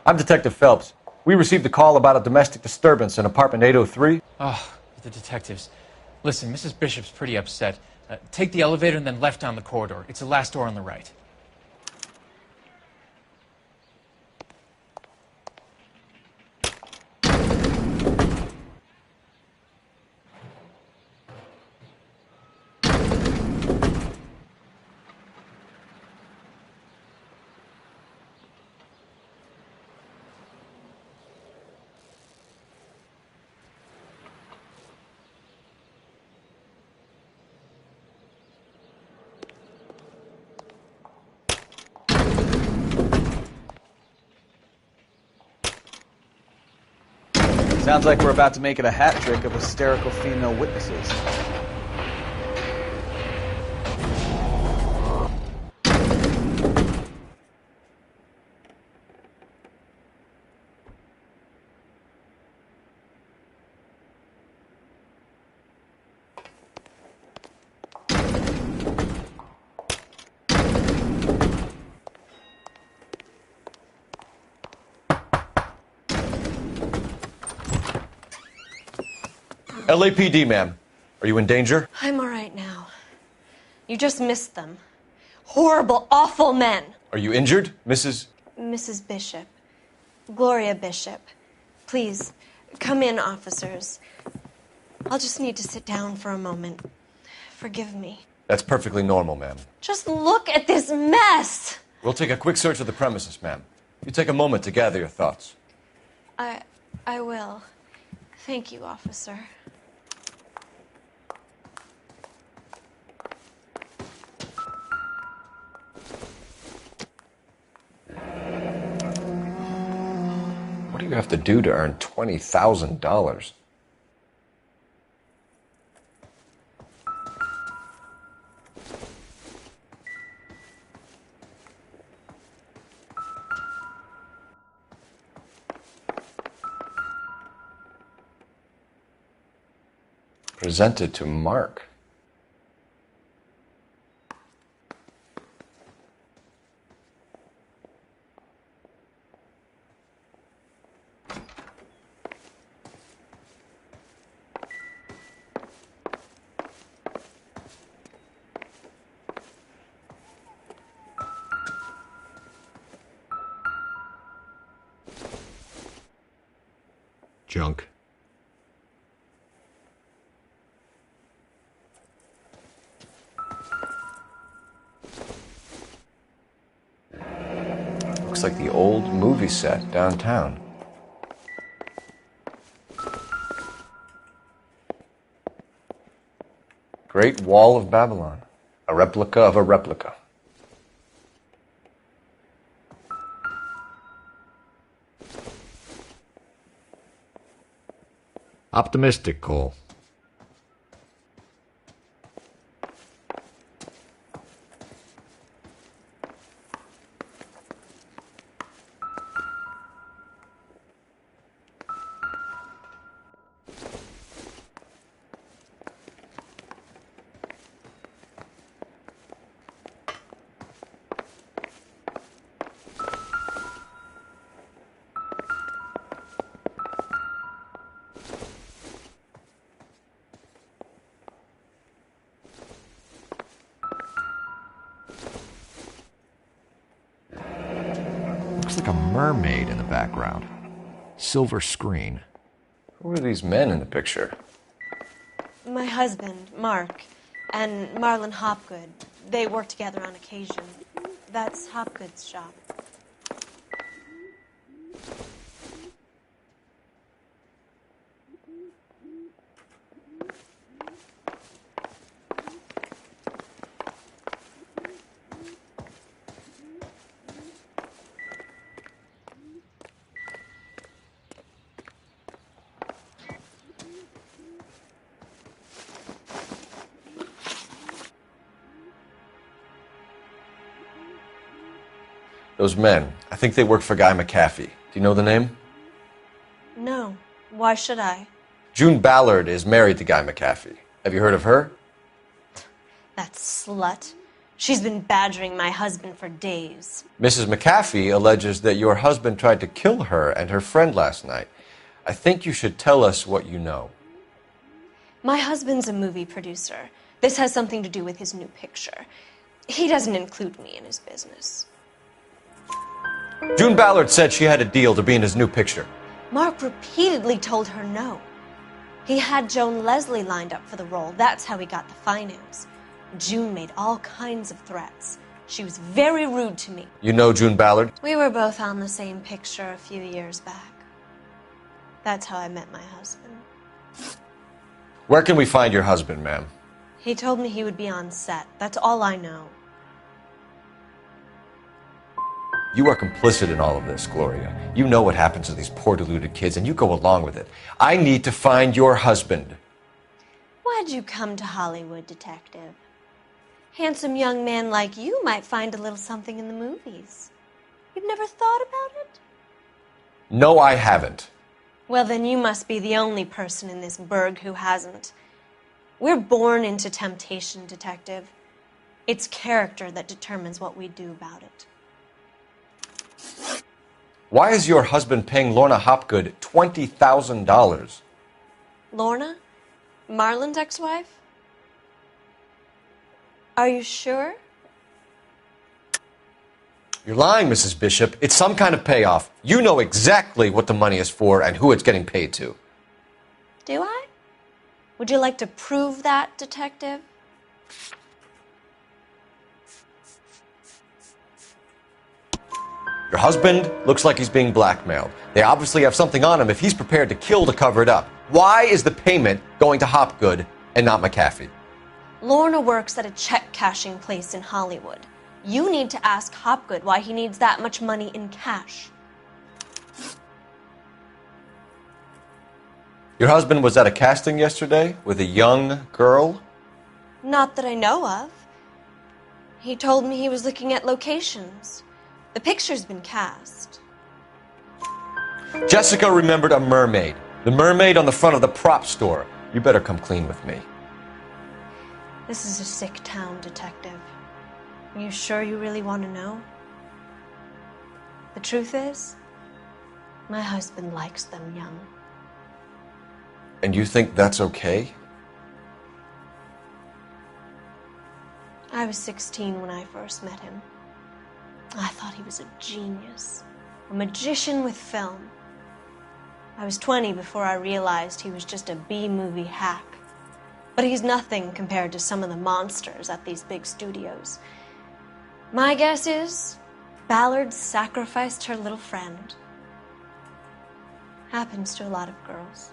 I'm Detective Phelps. We received a call about a domestic disturbance in apartment 803. Oh, the detectives. Listen, Mrs. Bishop's pretty upset. Take the elevator and then left down the corridor. It's the last door on the right. Sounds like we're about to make it a hat trick of hysterical female witnesses. LAPD, ma'am. Are you in danger? I'm all right now. You just missed them. Horrible, awful men. Are you injured, Mrs.? Mrs. Bishop. Gloria Bishop. Please, come in, officers. I'll just need to sit down for a moment. Forgive me. That's perfectly normal, ma'am. Just look at this mess! We'll take a quick search of the premises, ma'am. You take a moment to gather your thoughts. I will. Thank you, officer. What do you have to do to earn $20,000? Presented to Mark. Junk. Looks like the old movie set downtown. Great Wall of Babylon. A replica of a replica. Optimistic, Cole. Looks like a mermaid in the background. Silver screen. Who are these men in the picture? My husband, Mark, and Marlon Hopgood. They work together on occasion. That's Hopgood's shop. Those men, I think they work for Guy McAfee. Do you know the name? No. Why should I? June Ballard is married to Guy McAfee. Have you heard of her? That slut. She's been badgering my husband for days. Mrs. McAfee alleges that your husband tried to kill her and her friend last night. I think you should tell us what you know. My husband's a movie producer. This has something to do with his new picture. He doesn't include me in his business. June Ballard said she had a deal to be in his new picture. Mark repeatedly told her no. He had Joan Leslie lined up for the role. That's how he got the finance. June made all kinds of threats. She was very rude to me. You know June Ballard? We were both on the same picture a few years back. That's how I met my husband. Where can we find your husband, ma'am? He told me he would be on set. That's all I know. You are complicit in all of this, Gloria. You know what happens to these poor deluded kids, and you go along with it. I need to find your husband. Why'd you come to Hollywood, detective? Handsome young man like you might find a little something in the movies. You've never thought about it? No, I haven't. Well, then you must be the only person in this burg who hasn't. We're born into temptation, detective. It's character that determines what we do about it. Why is your husband paying Lorna Hopgood $20,000? Lorna? Marlon's ex-wife? Are you sure? You're lying, Mrs. Bishop. It's some kind of payoff. You know exactly what the money is for and who it's getting paid to. Do I? Would you like to prove that, detective? Your husband looks like he's being blackmailed. They obviously have something on him if he's prepared to kill to cover it up. Why is the payment going to Hopgood and not McAfee? Lorna works at a check-cashing place in Hollywood. You need to ask Hopgood why he needs that much money in cash. Your husband was at a casting yesterday with a young girl? Not that I know of. He told me he was looking at locations. The picture's been cast. Jessica remembered a mermaid. The mermaid on the front of the prop store. You better come clean with me. This is a sick town, detective. Are you sure you really want to know? The truth is, my husband likes them young. And you think that's okay? I was 16 when I first met him. I thought he was a genius, a magician with film. I was 20 before I realized he was just a B-movie hack. But he's nothing compared to some of the monsters at these big studios. My guess is Ballard sacrificed her little friend. Happens to a lot of girls.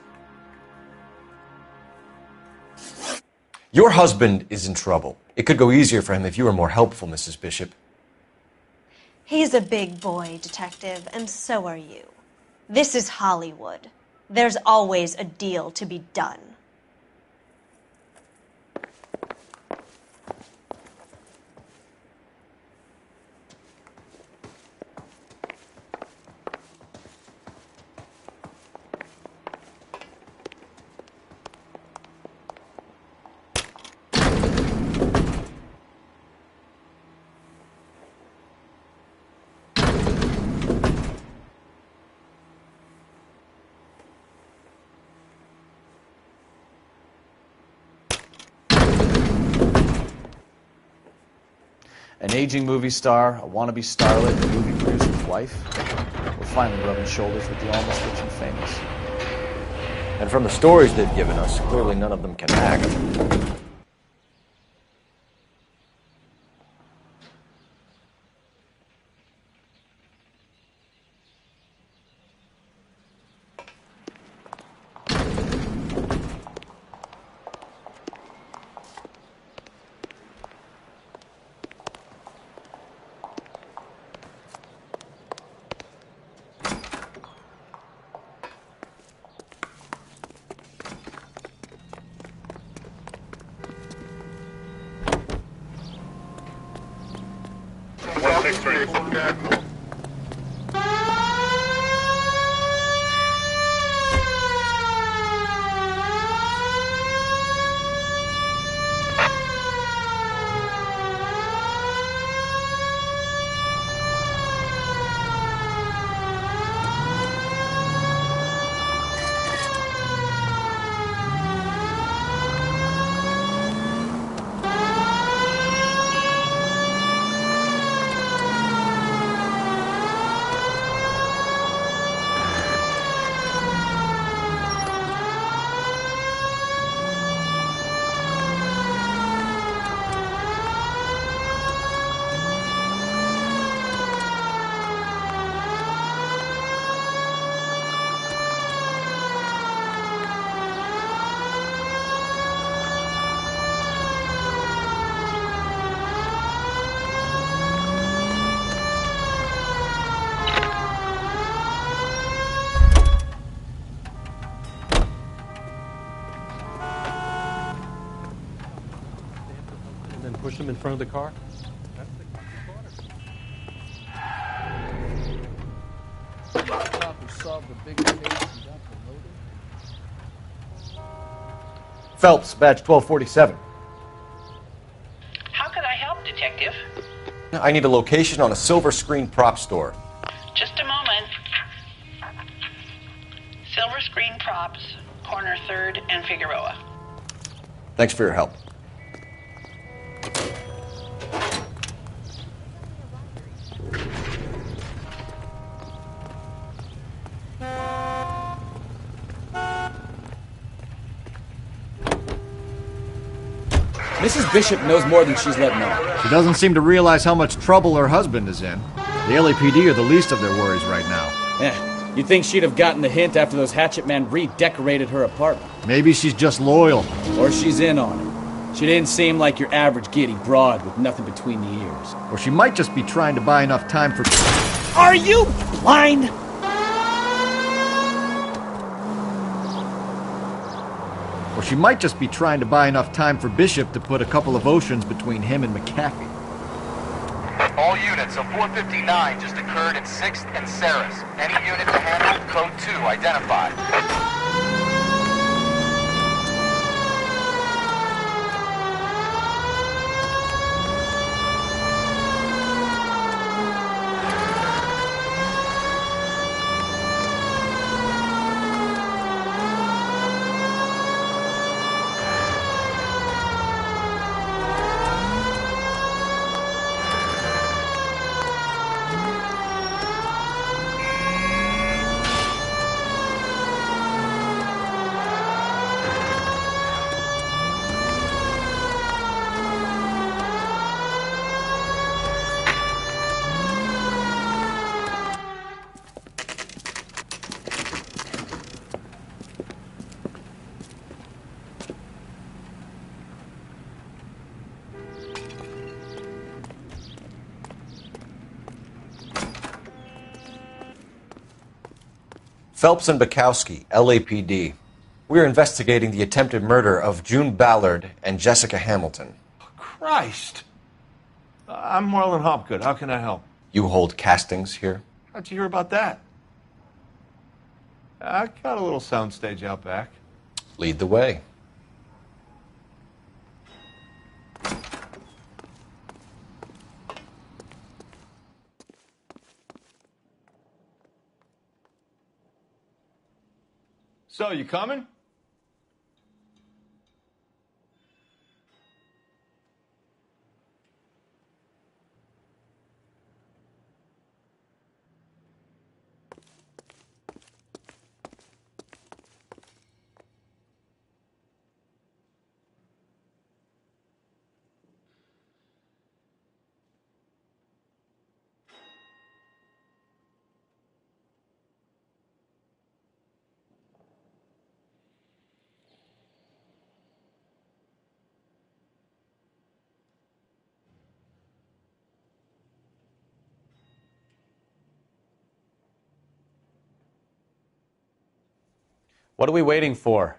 Your husband is in trouble. It could go easier for him if you were more helpful, Mrs. Bishop. He's a big boy, detective, and so are you. This is Hollywood. There's always a deal to be done. An aging movie star, a wannabe starlet, a movie producer's wife. We're finally rubbing shoulders with the almost rich and famous. And from the stories they've given us, clearly none of them can act. in front of the car? Phelps, badge 1247. How can I help, Detective? I need a location on a silver screen prop store. Just a moment. Silver Screen Props, corner 3rd and Figueroa. Thanks for your help. Mrs. Bishop knows more than she's letting on. She doesn't seem to realize how much trouble her husband is in. The LAPD are the least of their worries right now. You'd think she'd have gotten the hint after those hatchet men redecorated her apartment. Maybe she's just loyal. Or she's in on it. She didn't seem like your average giddy broad with nothing between the ears. Or she might just be trying to buy enough time for... Are you blind? Or she might just be trying to buy enough time for Bishop to put a couple of oceans between him and McAfee. All units, a 459 just occurred in 6th and Saris. Any unit to handle, code 2, identified. Phelps and Bukowski, LAPD. We're investigating the attempted murder of June Ballard and Jessica Hamilton. Christ! I'm Marlon Hopgood. How can I help? You hold castings here? How'd you hear about that? I got a little soundstage out back. Lead the way. So, you coming? What are we waiting for?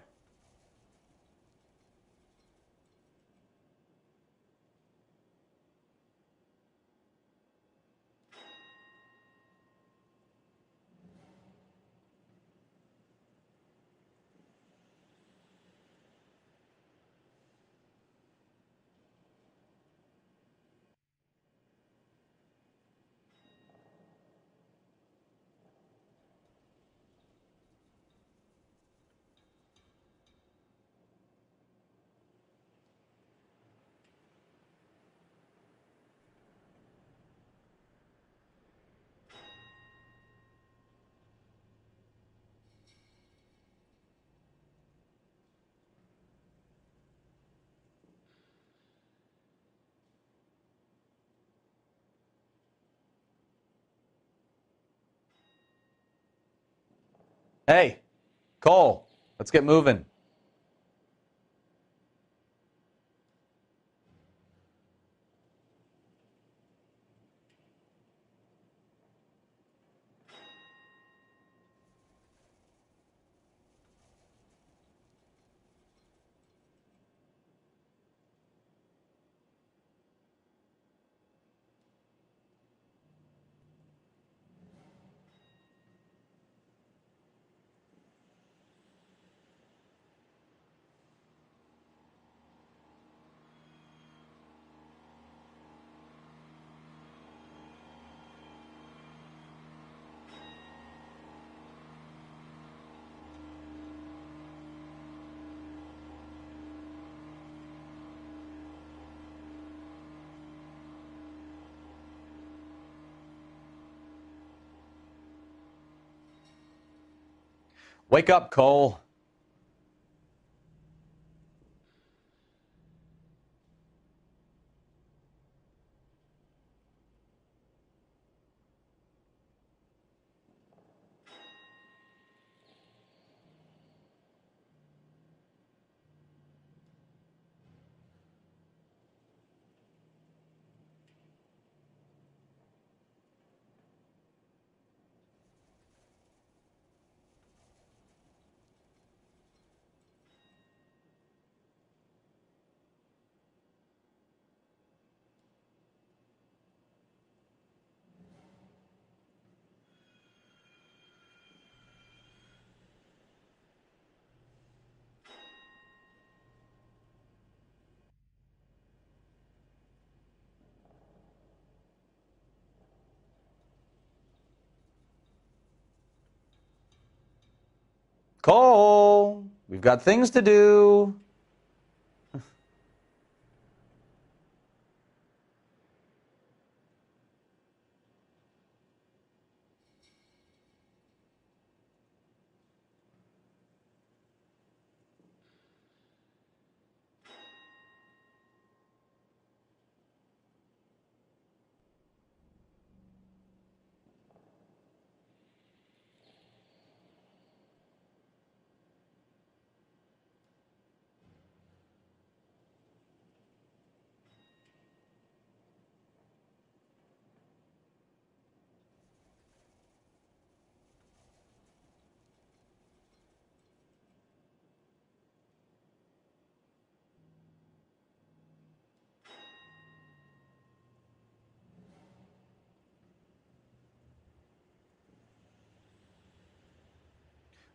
Hey, Cole, let's get moving. Wake up, Cole. Cole, we've got things to do.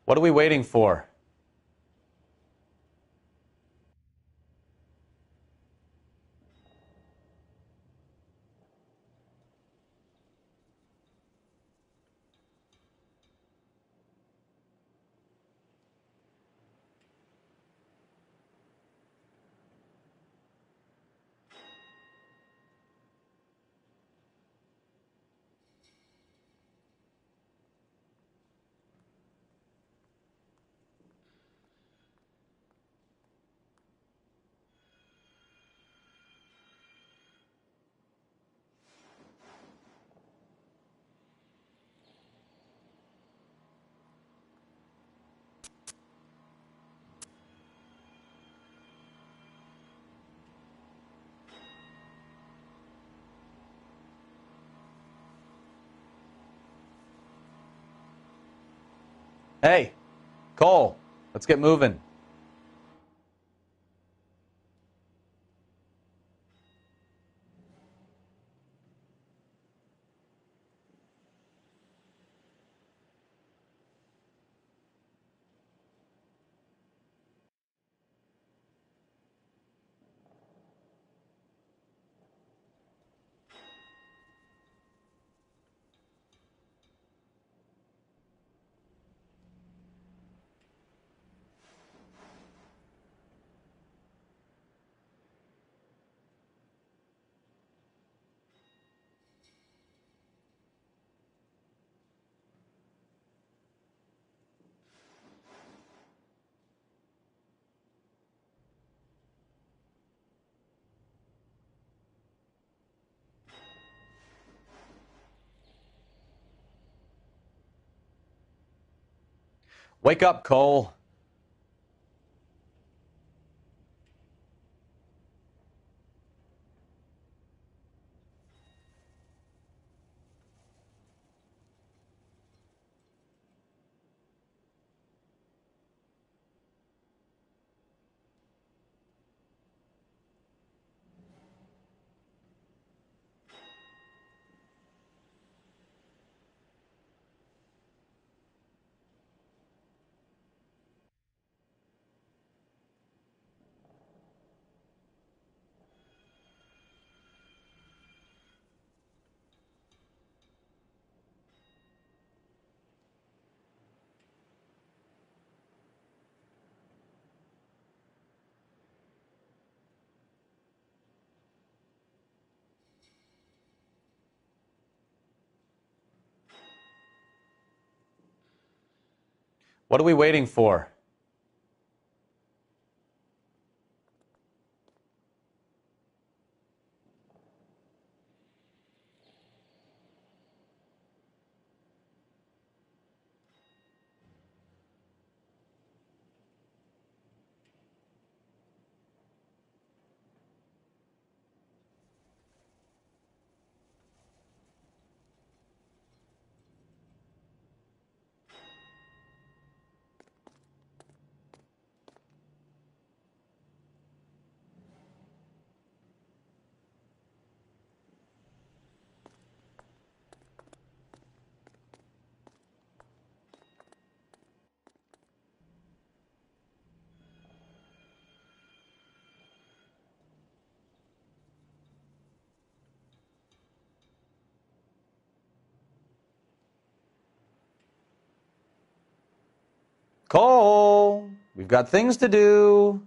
What are we waiting for? Hey, Cole, let's get moving. Wake up, Cole. What are we waiting for? Cole, we've got things to do.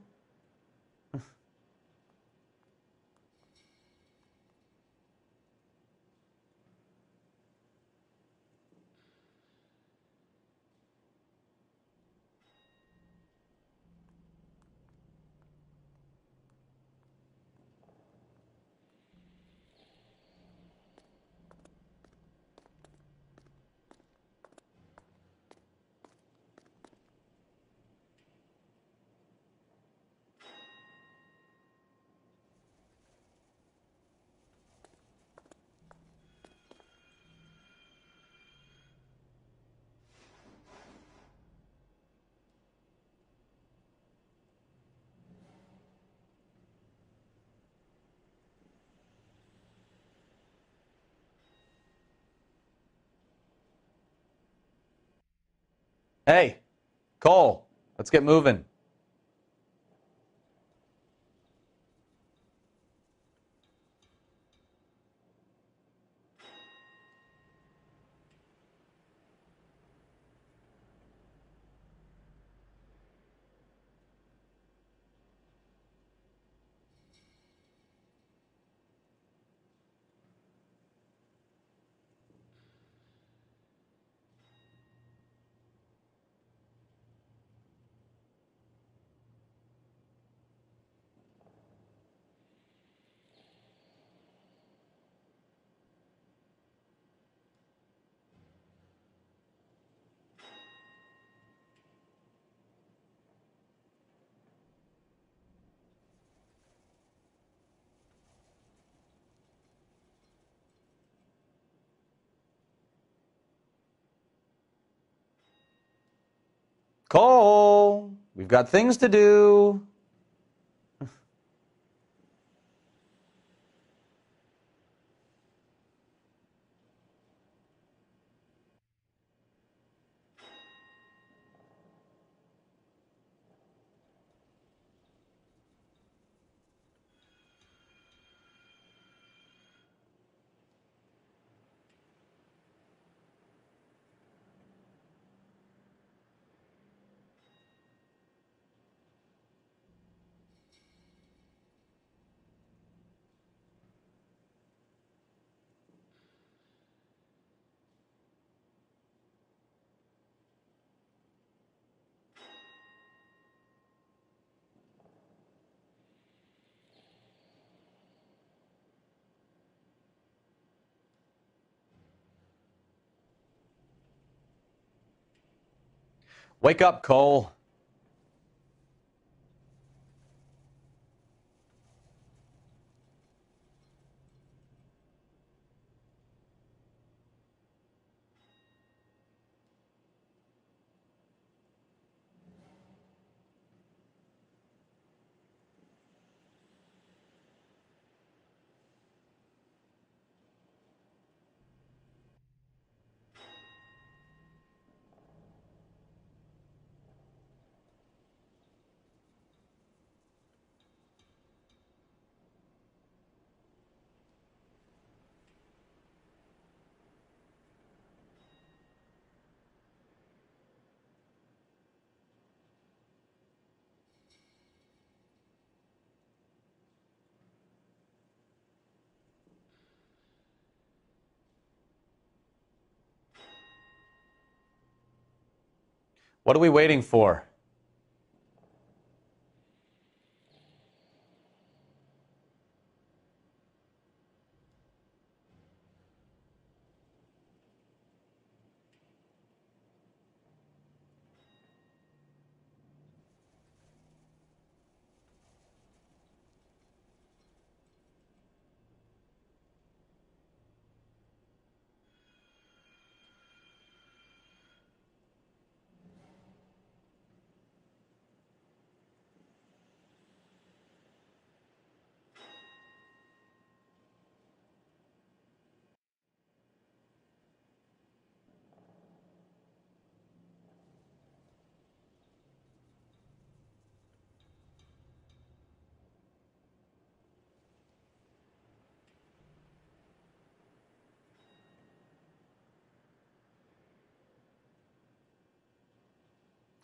Hey, Cole, let's get moving. Cole, we've got things to do. Wake up, Cole. What are we waiting for?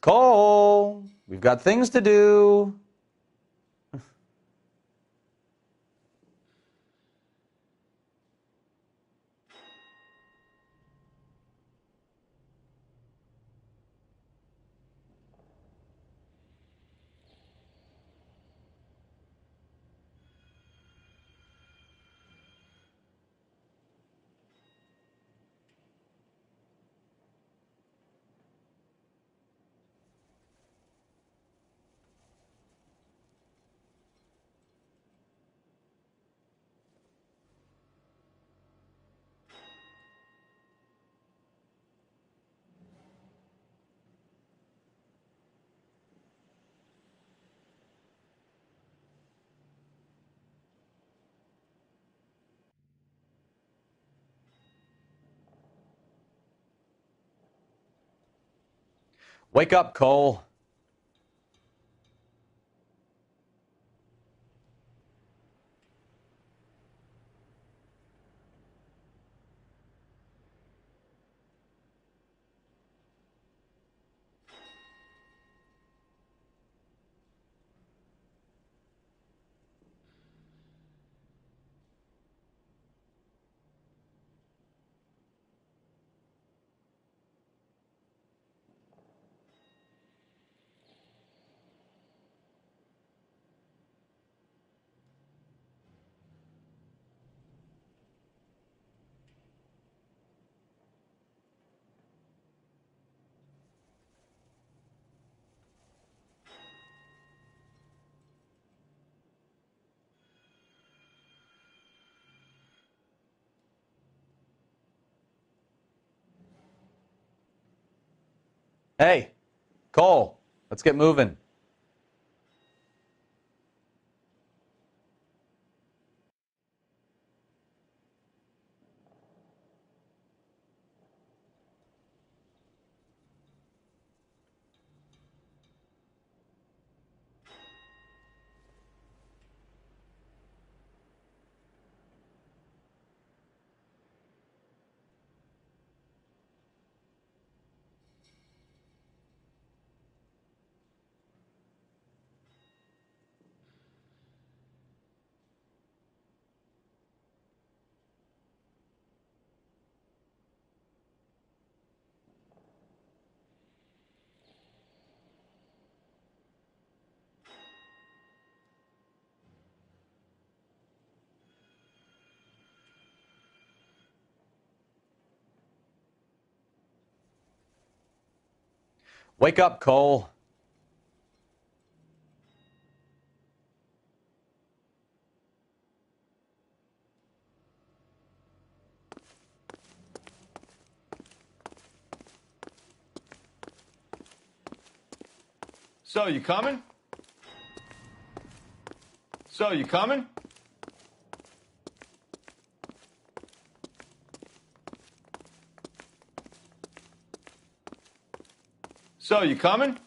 Cole, we've got things to do. Wake up, Cole. Hey, Cole, let's get moving. Wake up, Cole. So, you coming? So, you coming? So, you coming?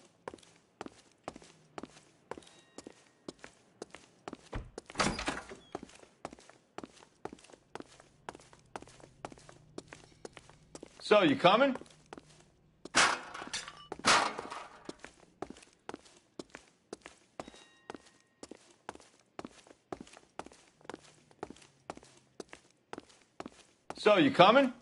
So, you coming? So, you coming?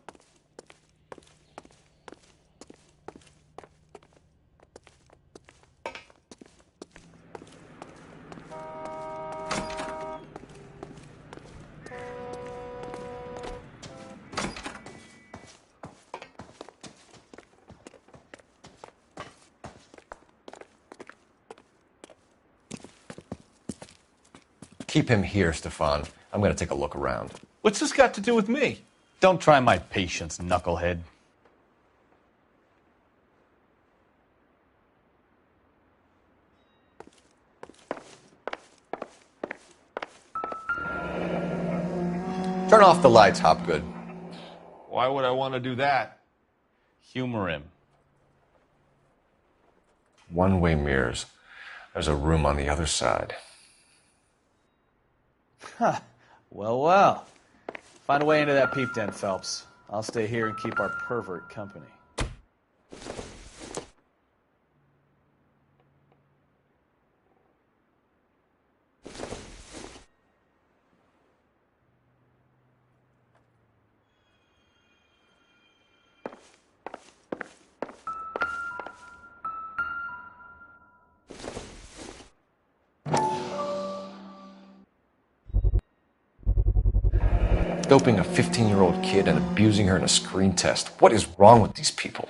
Keep him here, Stefan. I'm going to take a look around. What's this got to do with me? Don't try my patience, knucklehead. Turn off the lights, Hopgood. Why would I want to do that? Humor him. One-way mirrors. There's a room on the other side. Well, well. Find a way into that peep den, Phelps. I'll stay here and keep our pervert company. Doping a 15-year-old kid and abusing her in a screen test. What is wrong with these people?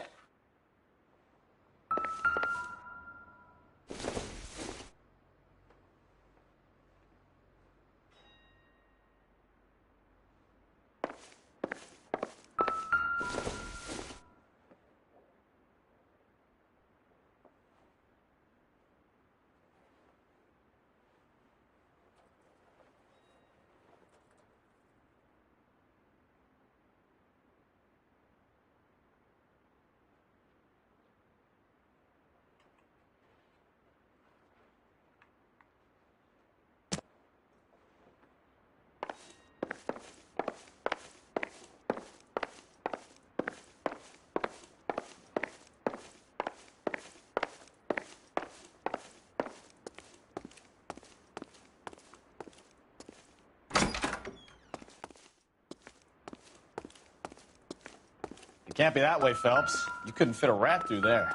It can't be that way, Phelps. You couldn't fit a rat through there.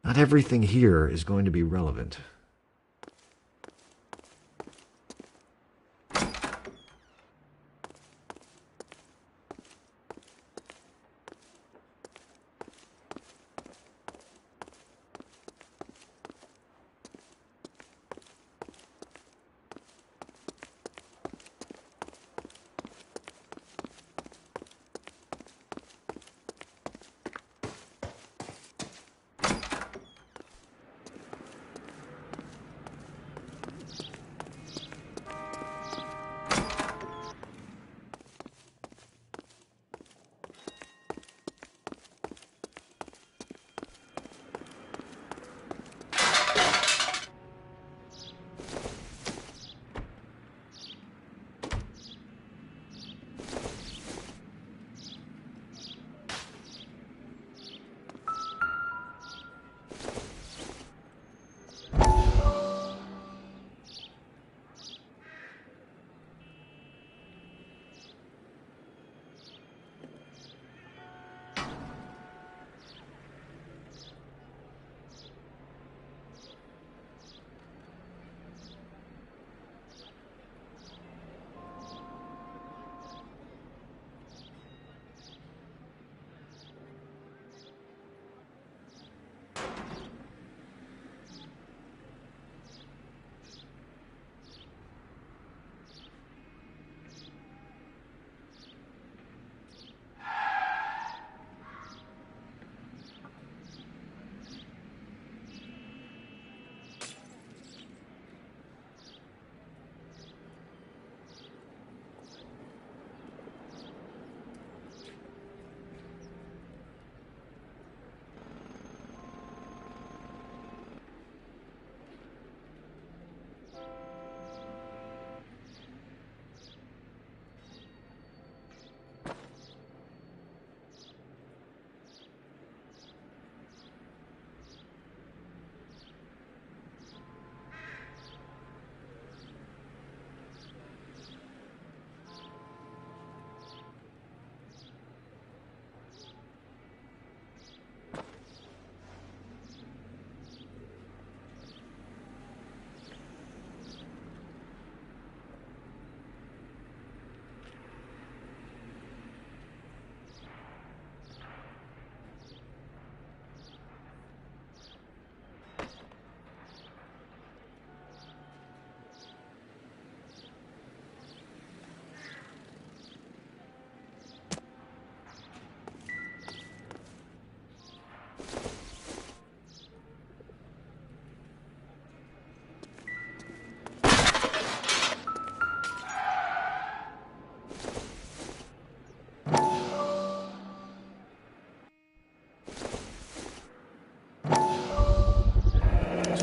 Not everything here is going to be relevant.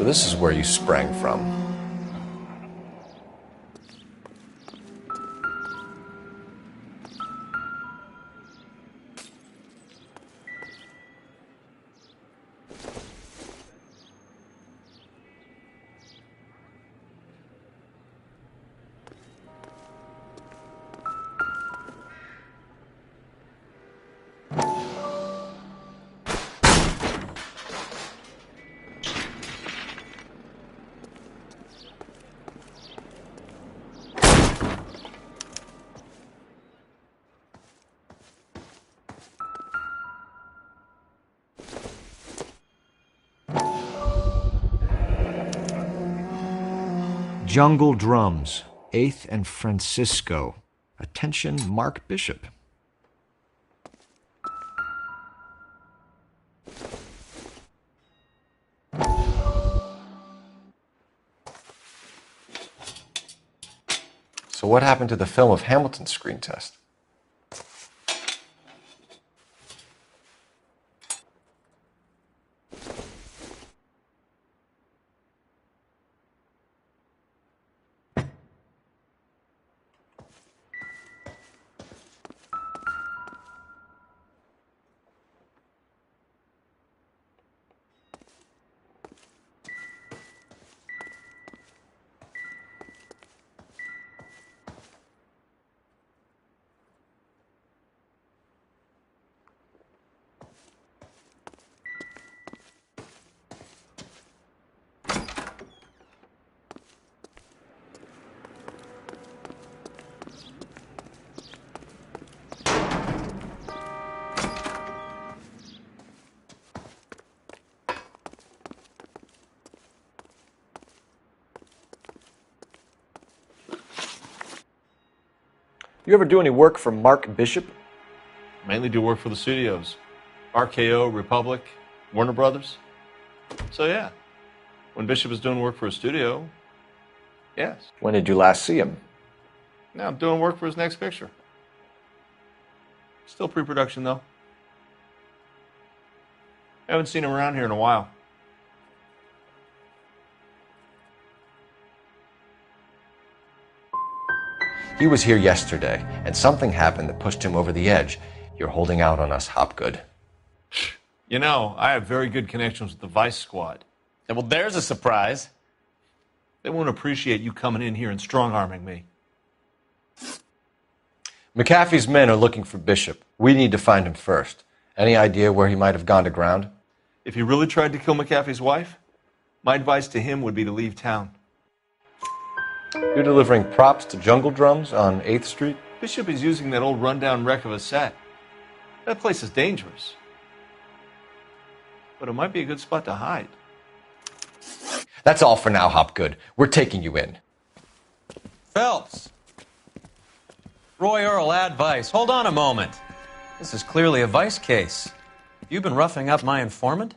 this is where you sprang from. Jungle Drums, 8th and Francisco. Attention, Mark Bishop. So what happened to the film of Hamilton's screen test? You ever do any work for Mark Bishop? Mainly do work for the studios. RKO, Republic, Warner Brothers. So yeah, when Bishop is doing work for a studio, yes. When did you last see him? Now I'm doing work for his next picture. Still pre-production though. Haven't seen him around here in a while. He was here yesterday, and something happened that pushed him over the edge. You're holding out on us, Hopgood. You know, I have very good connections with the Vice Squad. Well, there's a surprise. They won't appreciate you coming in here and strong-arming me. McAfee's men are looking for Bishop. We need to find him first. Any idea where he might have gone to ground? If he really tried to kill McAfee's wife, my advice to him would be to leave town. You're delivering props to Jungle Drums on 8th Street? Bishop is using that old rundown wreck of a set. That place is dangerous. But it might be a good spot to hide. That's all for now, Hopgood. We're taking you in. Phelps. Roy Earl, ad vice. Hold on a moment. This is clearly a vice case. You've been roughing up my informant?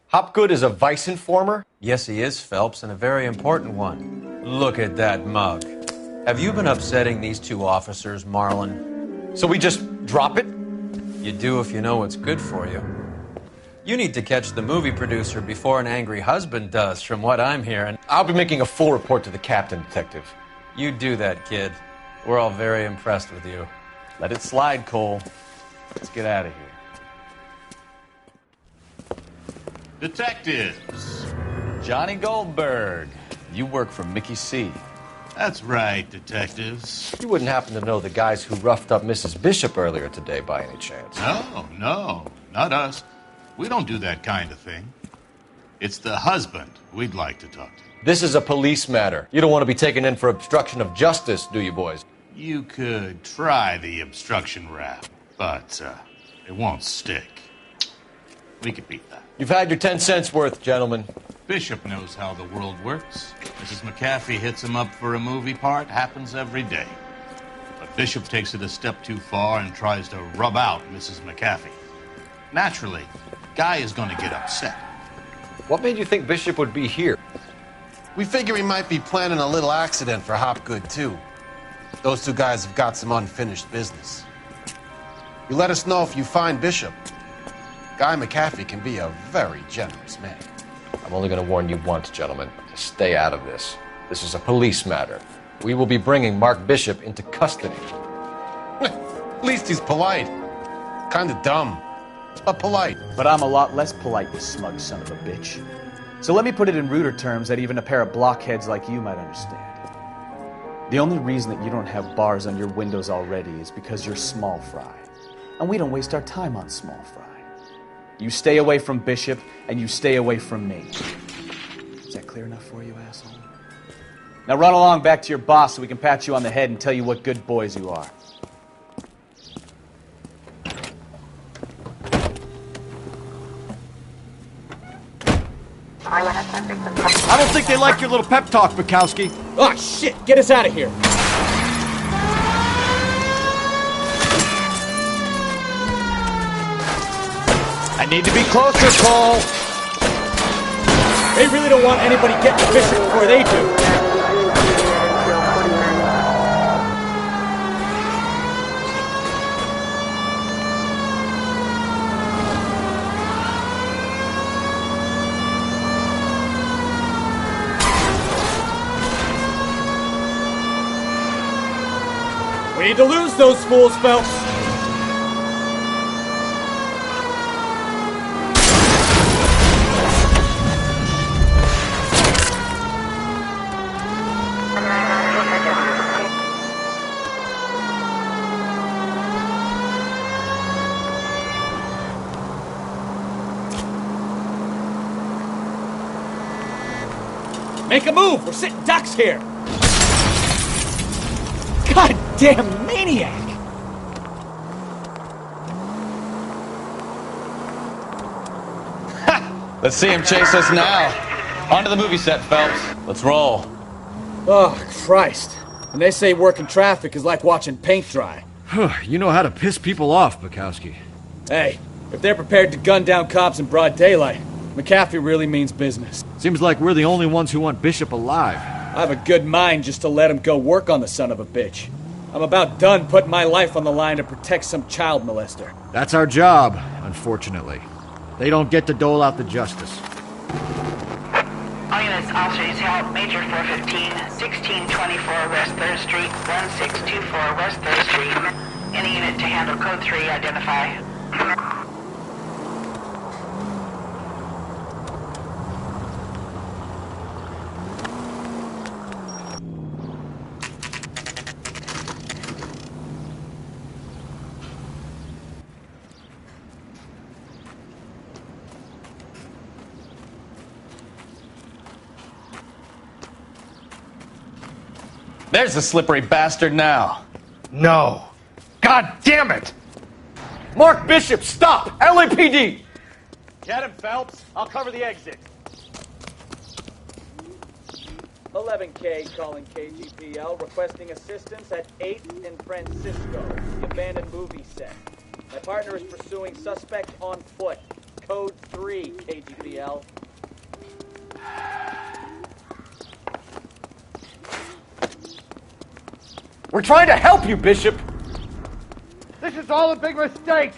Hopgood is a vice informer? Yes, he is, Phelps, and a very important one. Look at that mug. Have you been upsetting these two officers, Marlon? So we just drop it? You do if you know what's good for you. You need to catch the movie producer before an angry husband does, from what I'm hearing. I'll be making a full report to the captain, Detective. You do that, kid. We're all very impressed with you. Let it slide, Cole. Let's get out of here. Detectives. Johnny Goldberg. You work for Mickey C. That's right, detectives. You wouldn't happen to know the guys who roughed up Mrs. Bishop earlier today by any chance? No, not us. We don't do that kind of thing. It's the husband we'd like to talk to. This is a police matter. You don't want to be taken in for obstruction of justice, do you, boys? You could try the obstruction rap, but it won't stick. We could beat that. You've had your 10 cents worth, gentlemen. Bishop knows how the world works. Mrs. McAfee hits him up for a movie part. Happens every day. But Bishop takes it a step too far and tries to rub out Mrs. McAfee. Naturally, Guy is going to get upset. What made you think Bishop would be here? We figure he might be planning a little accident for Hopgood, too. Those two guys have got some unfinished business. You let us know if you find Bishop. Guy McAfee can be a very generous man. I'm only going to warn you once, gentlemen, to stay out of this. This is a police matter. We will be bringing Mark Bishop into custody. At least he's polite. Kinda dumb, but polite. But I'm a lot less polite, you smug son of a bitch. So let me put it in ruder terms that even a pair of blockheads like you might understand. The only reason that you don't have bars on your windows already is because you're small fry. And we don't waste our time on small fry. You stay away from Bishop, and you stay away from me. Is that clear enough for you, asshole? Now run along back to your boss so we can pat you on the head and tell you what good boys you are. I don't think they like your little pep talk, Bukowski. Oh, shit! Get us out of here! I need to be closer, Cole! They really don't want anybody getting Bishop before they do. We need to lose those fools, Phelps. Make a move! We're sitting ducks here! Goddamn maniac! Let's see him chase us now. On to the movie set, Phelps. Let's roll. Oh, Christ. And they say working traffic is like watching paint dry. You know how to piss people off, Bukowski. Hey, if they're prepared to gun down cops in broad daylight, McAfee really means business. Seems like we're the only ones who want Bishop alive. I have a good mind just to let him go work on the son of a bitch. I'm about done putting my life on the line to protect some child molester. That's our job, unfortunately. They don't get to dole out the justice. All units, officers help. Major 415, 1624 West 3rd Street, 1624 West 3rd Street. Any unit to handle code 3, identify. There's the slippery bastard now. No. God damn it! Mark Bishop, stop! LAPD! Get him, Phelps. I'll cover the exit. 11K calling KGPL, requesting assistance at 8th and Francisco, the abandoned movie set. My partner is pursuing suspect on foot. Code 3, KGPL. We're trying to help you, Bishop! This is all a big mistake!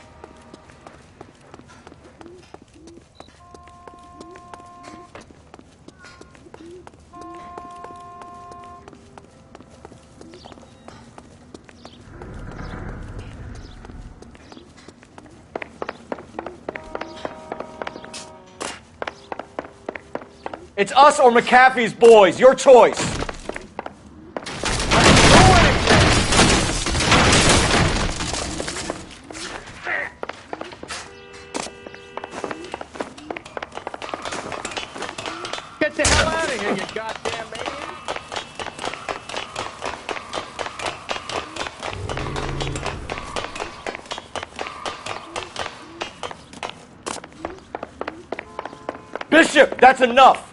It's us or McAfee's boys. Your choice. Get the hell out of here, you goddamn maniac! Bishop, that's enough.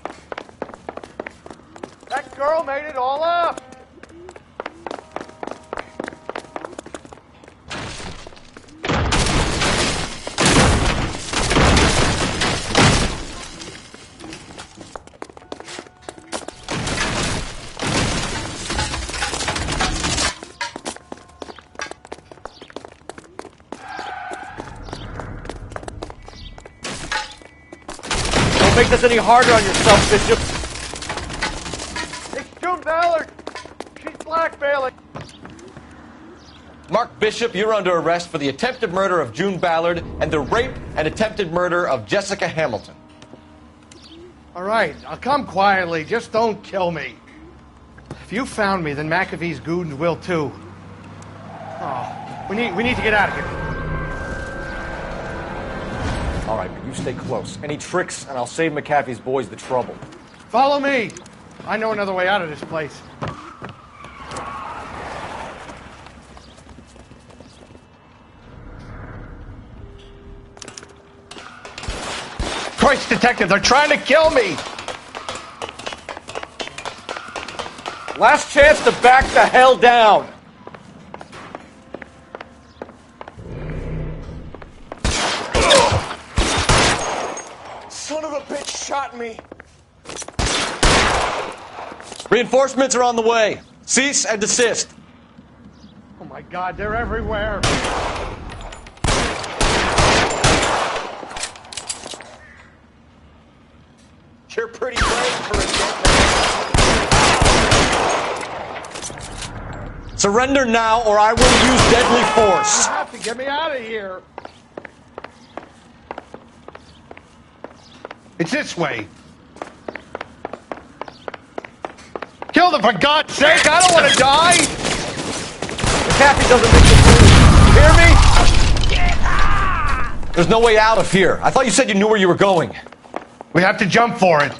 That girl made it all up! make this any harder on yourself, Bishop. It's June Ballard. She's blackmailing. Mark Bishop, you're under arrest for the attempted murder of June Ballard and the rape and attempted murder of Jessica Hamilton. All right, I'll come quietly. Just don't kill me. If you found me, then McAfee's goons will too. Oh, we need to get out of here. All right, but you stay close. Any tricks, and I'll save McAfee's boys the trouble. Follow me. I know another way out of this place. Christ, detective, they're trying to kill me! Last chance to back the hell down! Son of a bitch shot me! Reinforcements are on the way. Cease and desist. Oh my God, they're everywhere! You're pretty brave for a dead man. Surrender now, or I will use deadly force. You have to get me out of here! It's this way. Kill them, for God's sake! I don't want to die! McAfee doesn't make the move. You hear me? There's no way out of here. I thought you said you knew where you were going. We have to jump for it.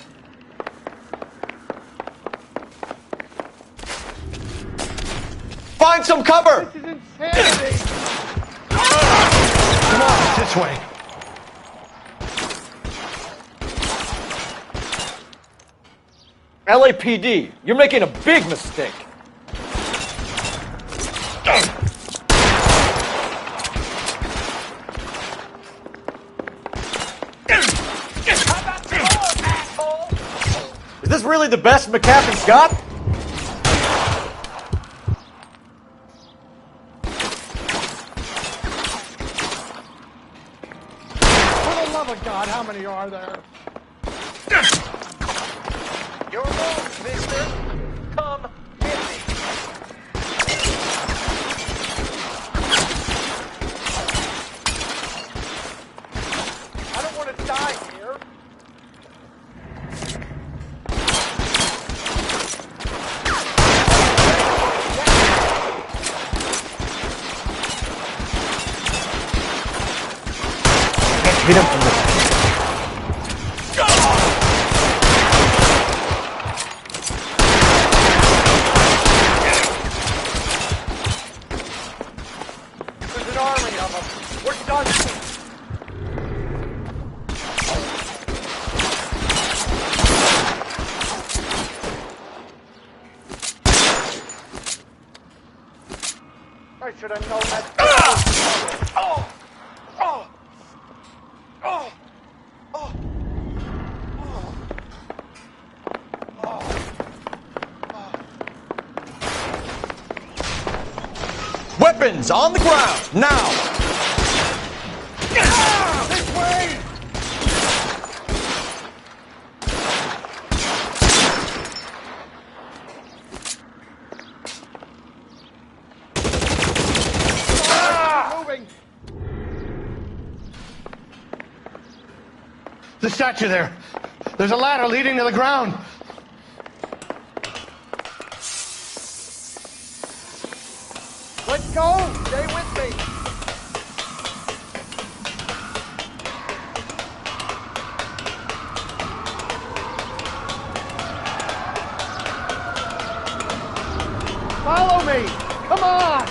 Find some cover! This is insanity! Come on, it's this way. LAPD, you're making a big mistake. Is this really the best McAfee's got? For the love of God, how many are there? Your moves, mister. Come get me. I don't want to die here. Hit him from the... There's an army of them. We're done. I should have known that. Weapons on the ground, now! This way! Moving! The statue there. There's a ladder leading to the ground. Let's go! Stay with me! Follow me! Come on!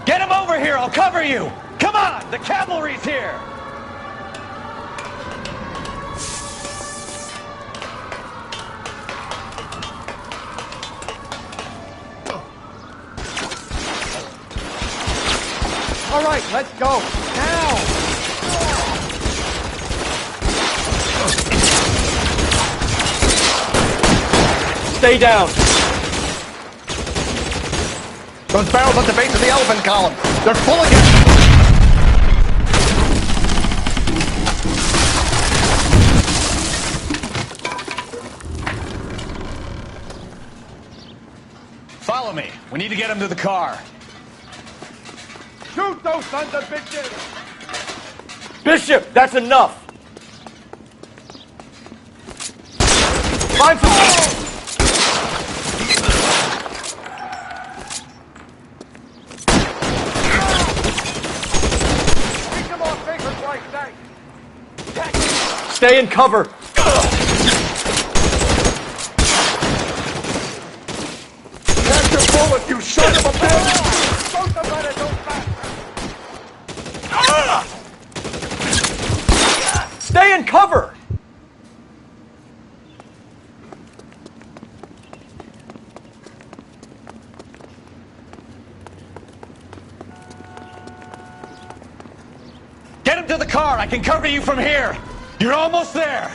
Get him over here! I'll cover you! Come on! The cavalry's here! All right, let's go. Now! Stay down. Those barrels at the base of the elephant column. They're full again. We need to get him to the car. Shoot those sons of bitches! Bishop, that's enough! Find some... Pick them off, Baker, for Christ's sake! Stay in cover! Catch your bullet, you son of a bitch! Don't let it go fast! Stay in cover! Get him to the car! I can cover you from here! You're almost there!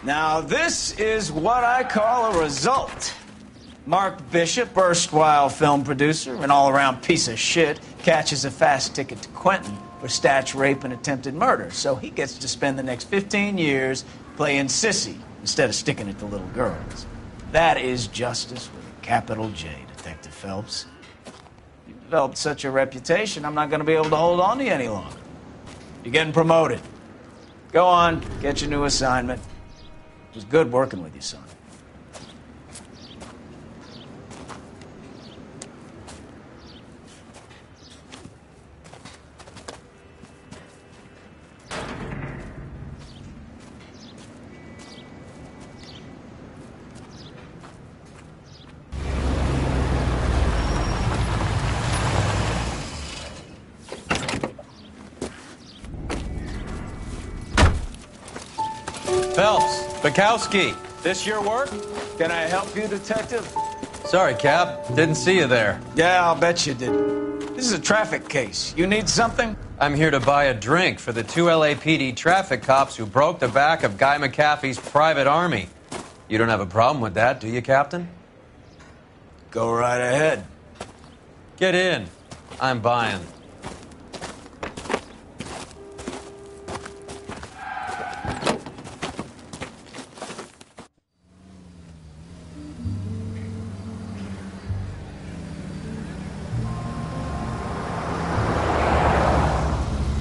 Now, this is what I call a result. Mark Bishop, erstwhile film producer, an all-around piece of shit, catches a fast ticket to Quentin for statch, rape, and attempted murder. So he gets to spend the next 15 years playing sissy instead of sticking it to little girls. That is justice with a capital J, Detective Phelps. You've developed such a reputation, I'm not going to be able to hold on to you any longer. You're getting promoted. Go on, get your new assignment. It was good working with you, son. Phelps, Bukowski, this your work? Can I help you, Detective? Sorry, Cap. Didn't see you there. Yeah, I'll bet you did. This is a traffic case. You need something? I'm here to buy a drink for the 2 LAPD traffic cops who broke the back of Guy McAfee's private army. You don't have a problem with that, do you, Captain? Go right ahead. Get in. I'm buying.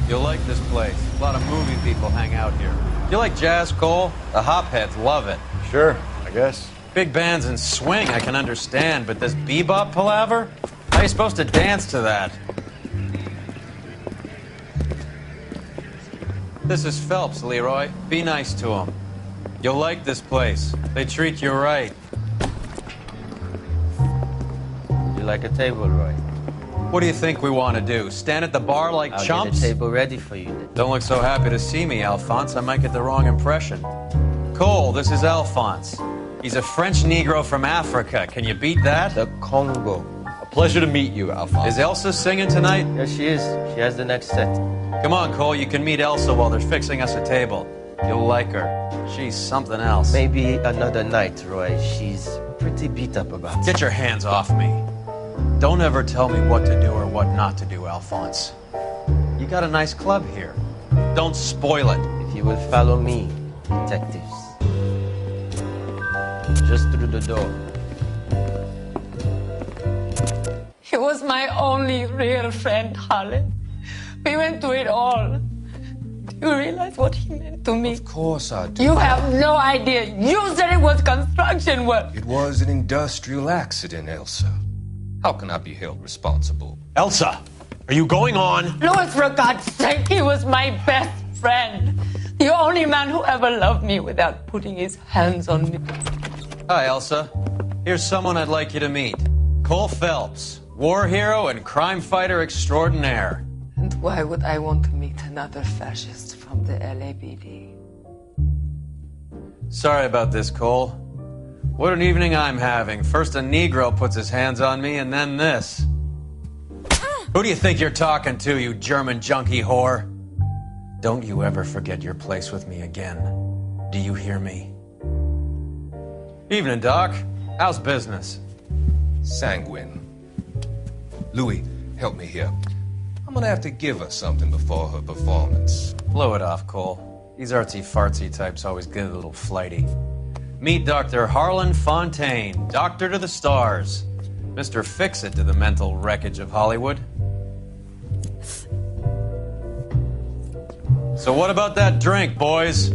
You'll like this place. A lot of movie people hang out here. You like jazz, Cole? The hopheads love it. Sure, I guess. Big bands and swing I can understand, but this bebop palaver? How are you supposed to dance to that? This is Phelps, Leroy. Be nice to him. You'll like this place. They treat you right. You like a table, Roy? What do you think we want to do? Stand at the bar like I'll chumps? get a table ready for you then. Don't look so happy to see me, Alphonse. I might get the wrong impression. Cole, this is Alphonse. He's a French Negro from Africa. Can you beat that? The Congo. A pleasure to meet you, Alphonse. Is Elsa singing tonight? Yes, she is. She has the next set. Come on, Cole. You can meet Elsa while they're fixing us a table. You'll like her. She's something else. Maybe another night, Roy. She's pretty beat up about it. Get your hands off me. Don't ever tell me what to do or what not to do, Alphonse. You got a nice club here. Don't spoil it. If you will follow me, detectives. Just through the door. He was my only real friend, Harlan. We went through it all. Do you realize what he meant to me? Of course I do. You have no idea. You said it was construction work. It was an industrial accident, Elsa. How can I be held responsible? Elsa, are you going on? Louis, for God's sake, he was my best friend. The only man who ever loved me without putting his hands on me. Hi, Elsa. Here's someone I'd like you to meet. Cole Phelps, war hero and crime fighter extraordinaire. And why would I want to meet another fascist from the LAPD? Sorry about this, Cole. What an evening I'm having. First a Negro puts his hands on me, and then this. Who do you think you're talking to, you German junkie whore? Don't you ever forget your place with me again. Do you hear me? Evening, Doc. How's business? Sanguine. Louis, help me here. I'm gonna have to give her something before her performance. Blow it off, Cole. These artsy-fartsy types always get a little flighty. Meet Dr. Harlan Fontaine, doctor to the stars. Mr. Fix-It to the mental wreckage of Hollywood. So what about that drink, boys?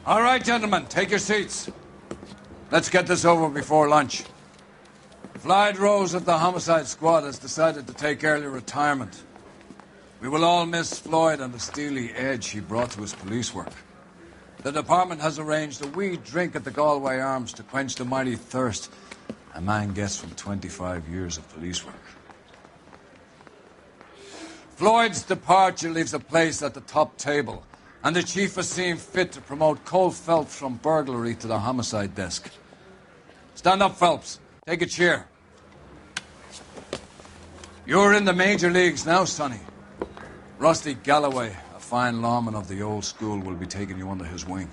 All right, gentlemen, take your seats. Let's get this over before lunch. Floyd Rose of the Homicide Squad has decided to take early retirement. We will all miss Floyd and the steely edge he brought to his police work. The department has arranged a wee drink at the Galway Arms to quench the mighty thirst a man gets from 25 years of police work. Floyd's departure leaves a place at the top table, and the chief has seen fit to promote Cole Phelps from burglary to the homicide desk. Stand up, Phelps. Take a chair. You're in the major leagues now, Sonny. Rusty Galloway, a fine lawman of the old school, will be taking you under his wing.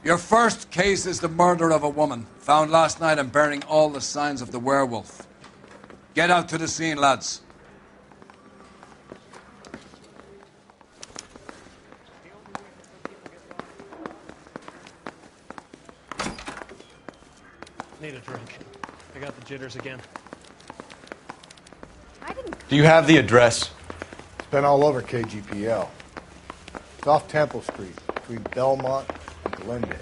Your first case is the murder of a woman, found last night and bearing all the signs of the werewolf. Get out to the scene, lads. Need a drink. I got the jitters again. Do you have the address? It's been all over KGPL. It's off Temple Street, between Belmont and Glendale.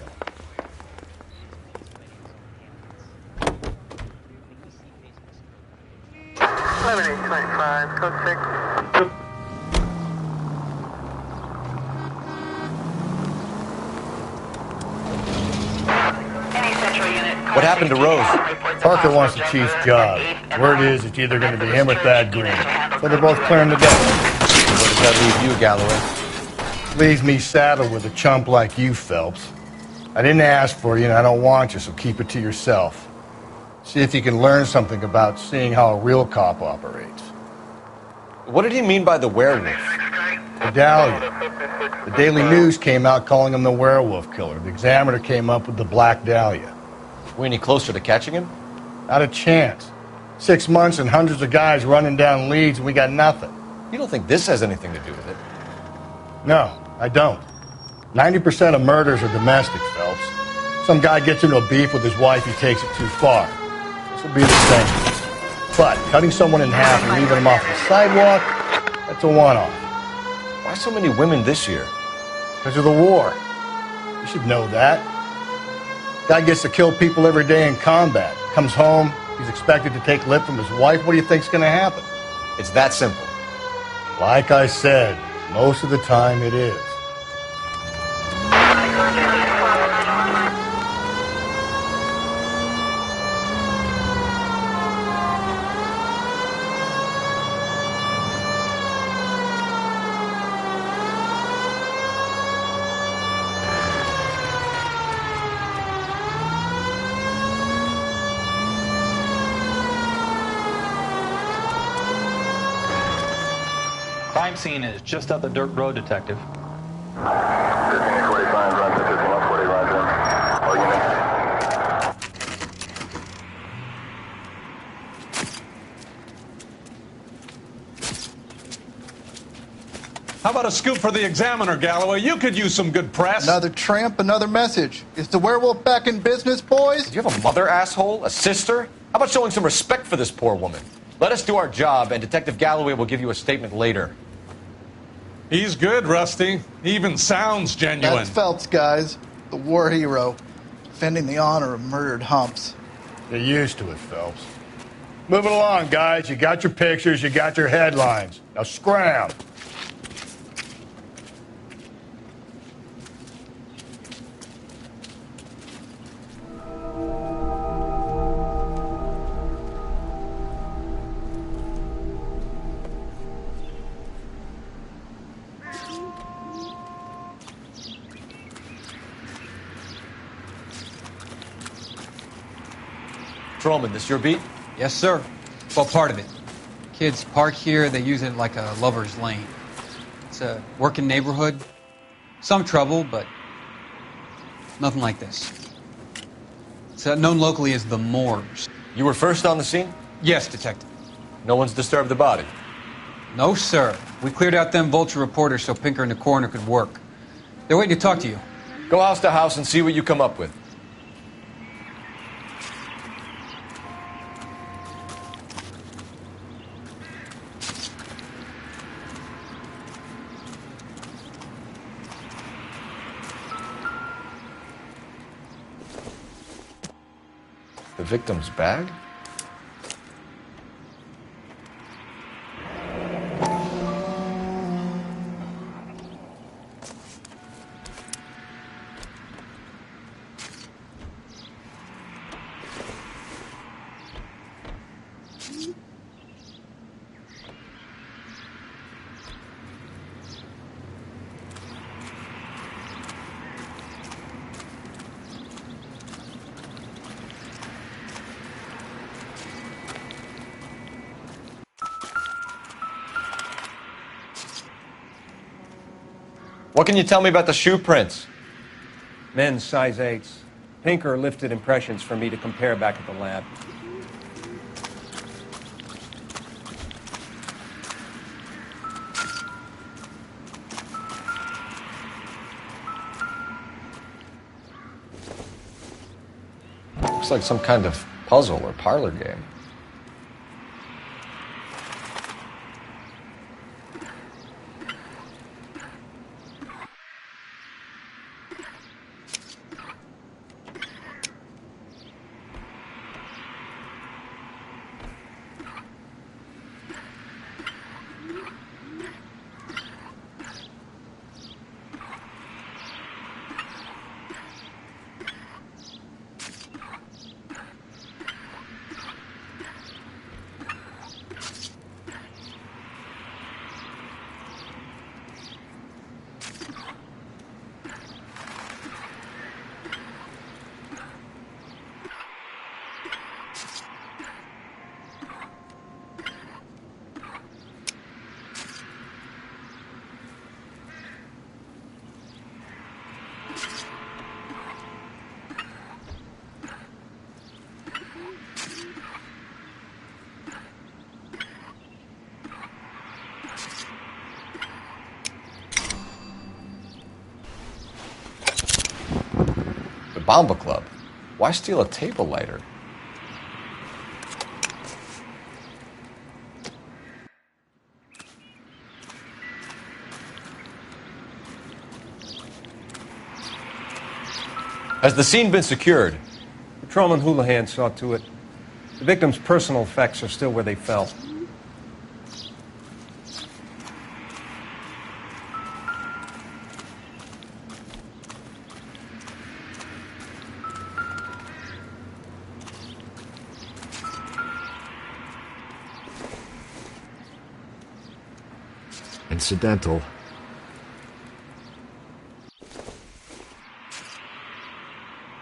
What happened to Rose? Parker wants the chief's job. Word is it's either going to be him or Thad Green. So they're both clearing the deck. Where does that leave you, Galloway? Leaves me saddled with a chump like you, Phelps. I didn't ask for you, and I don't want you, so keep it to yourself. See if you can learn something about seeing how a real cop operates. What did he mean by the werewolf? The Dahlia. The Daily News came out calling him the werewolf killer. The Examiner came up with the Black Dahlia. We any closer to catching him? Not a chance. 6 months and hundreds of guys running down leads, and we got nothing. You don't think this has anything to do with it? No, I don't. 90% of murders are domestic, Phelps. Some guy gets into a beef with his wife, he takes it too far. This will be the same. But cutting someone in half and leaving them off the sidewalk, that's a one-off. Why so many women this year? Because of the war. You should know that. Guy gets to kill people every day in combat. Comes home, he's expected to take lip from his wife. What do you think's going to happen? It's that simple. Like I said, most of the time it is. Crime scene is just up the dirt road, Detective. How about a scoop for the Examiner, Galloway? You could use some good press. Another tramp, another message. Is the werewolf back in business, boys? Do you have a mother, asshole? A sister? How about showing some respect for this poor woman? Let us do our job, and Detective Galloway will give you a statement later. He's good, Rusty. He even sounds genuine. That's Phelps, guys. The war hero. Defending the honor of murdered humps. Get used to it, Phelps. Moving along, guys. You got your pictures, you got your headlines. Now scram. Patrolman, this your beat? Yes, sir. Well, part of it. Kids park here, they use it like a lover's lane. It's a working neighborhood. Some trouble, but nothing like this. It's known locally as the Moors. You were first on the scene? Yes, Detective. No one's disturbed the body? No, sir. We cleared out them vulture reporters so Pinker and the coroner could work. They're waiting to talk to you. Go house to house and see what you come up with. The victim's bag? What can you tell me about the shoe prints? Men's size 8s. Pinker lifted impressions for me to compare back at the lab. Looks like some kind of puzzle or parlor game. Bomba Club. Why steal a table lighter? Has the scene been secured? Patrolman Houlihan saw to it. The victim's personal effects are still where they fell. Incidental.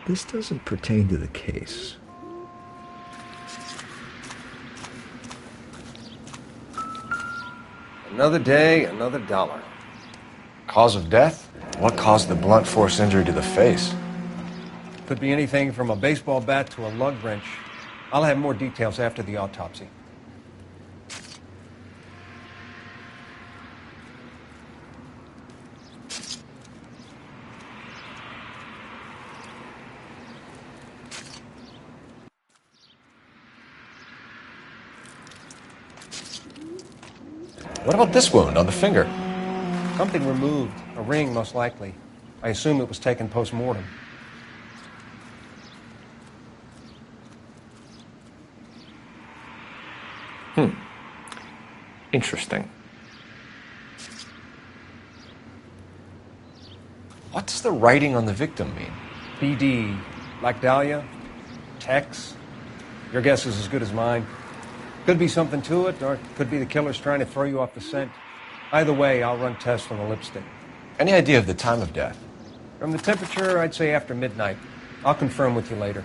This doesn't pertain to the case. Another day, another dollar. Cause of death? What caused the blunt force injury to the face? Could be anything from a baseball bat to a lug wrench. I'll have more details after the autopsy. What about this wound on the finger? Something removed. A ring, most likely. I assume it was taken post-mortem. Interesting. What does the writing on the victim mean? BD. Black Dahlia? Tex? Your guess is as good as mine. Could be something to it, or it could be the killer's trying to throw you off the scent. Either way, I'll run tests on the lipstick. Any idea of the time of death? From the temperature, I'd say after midnight. I'll confirm with you later.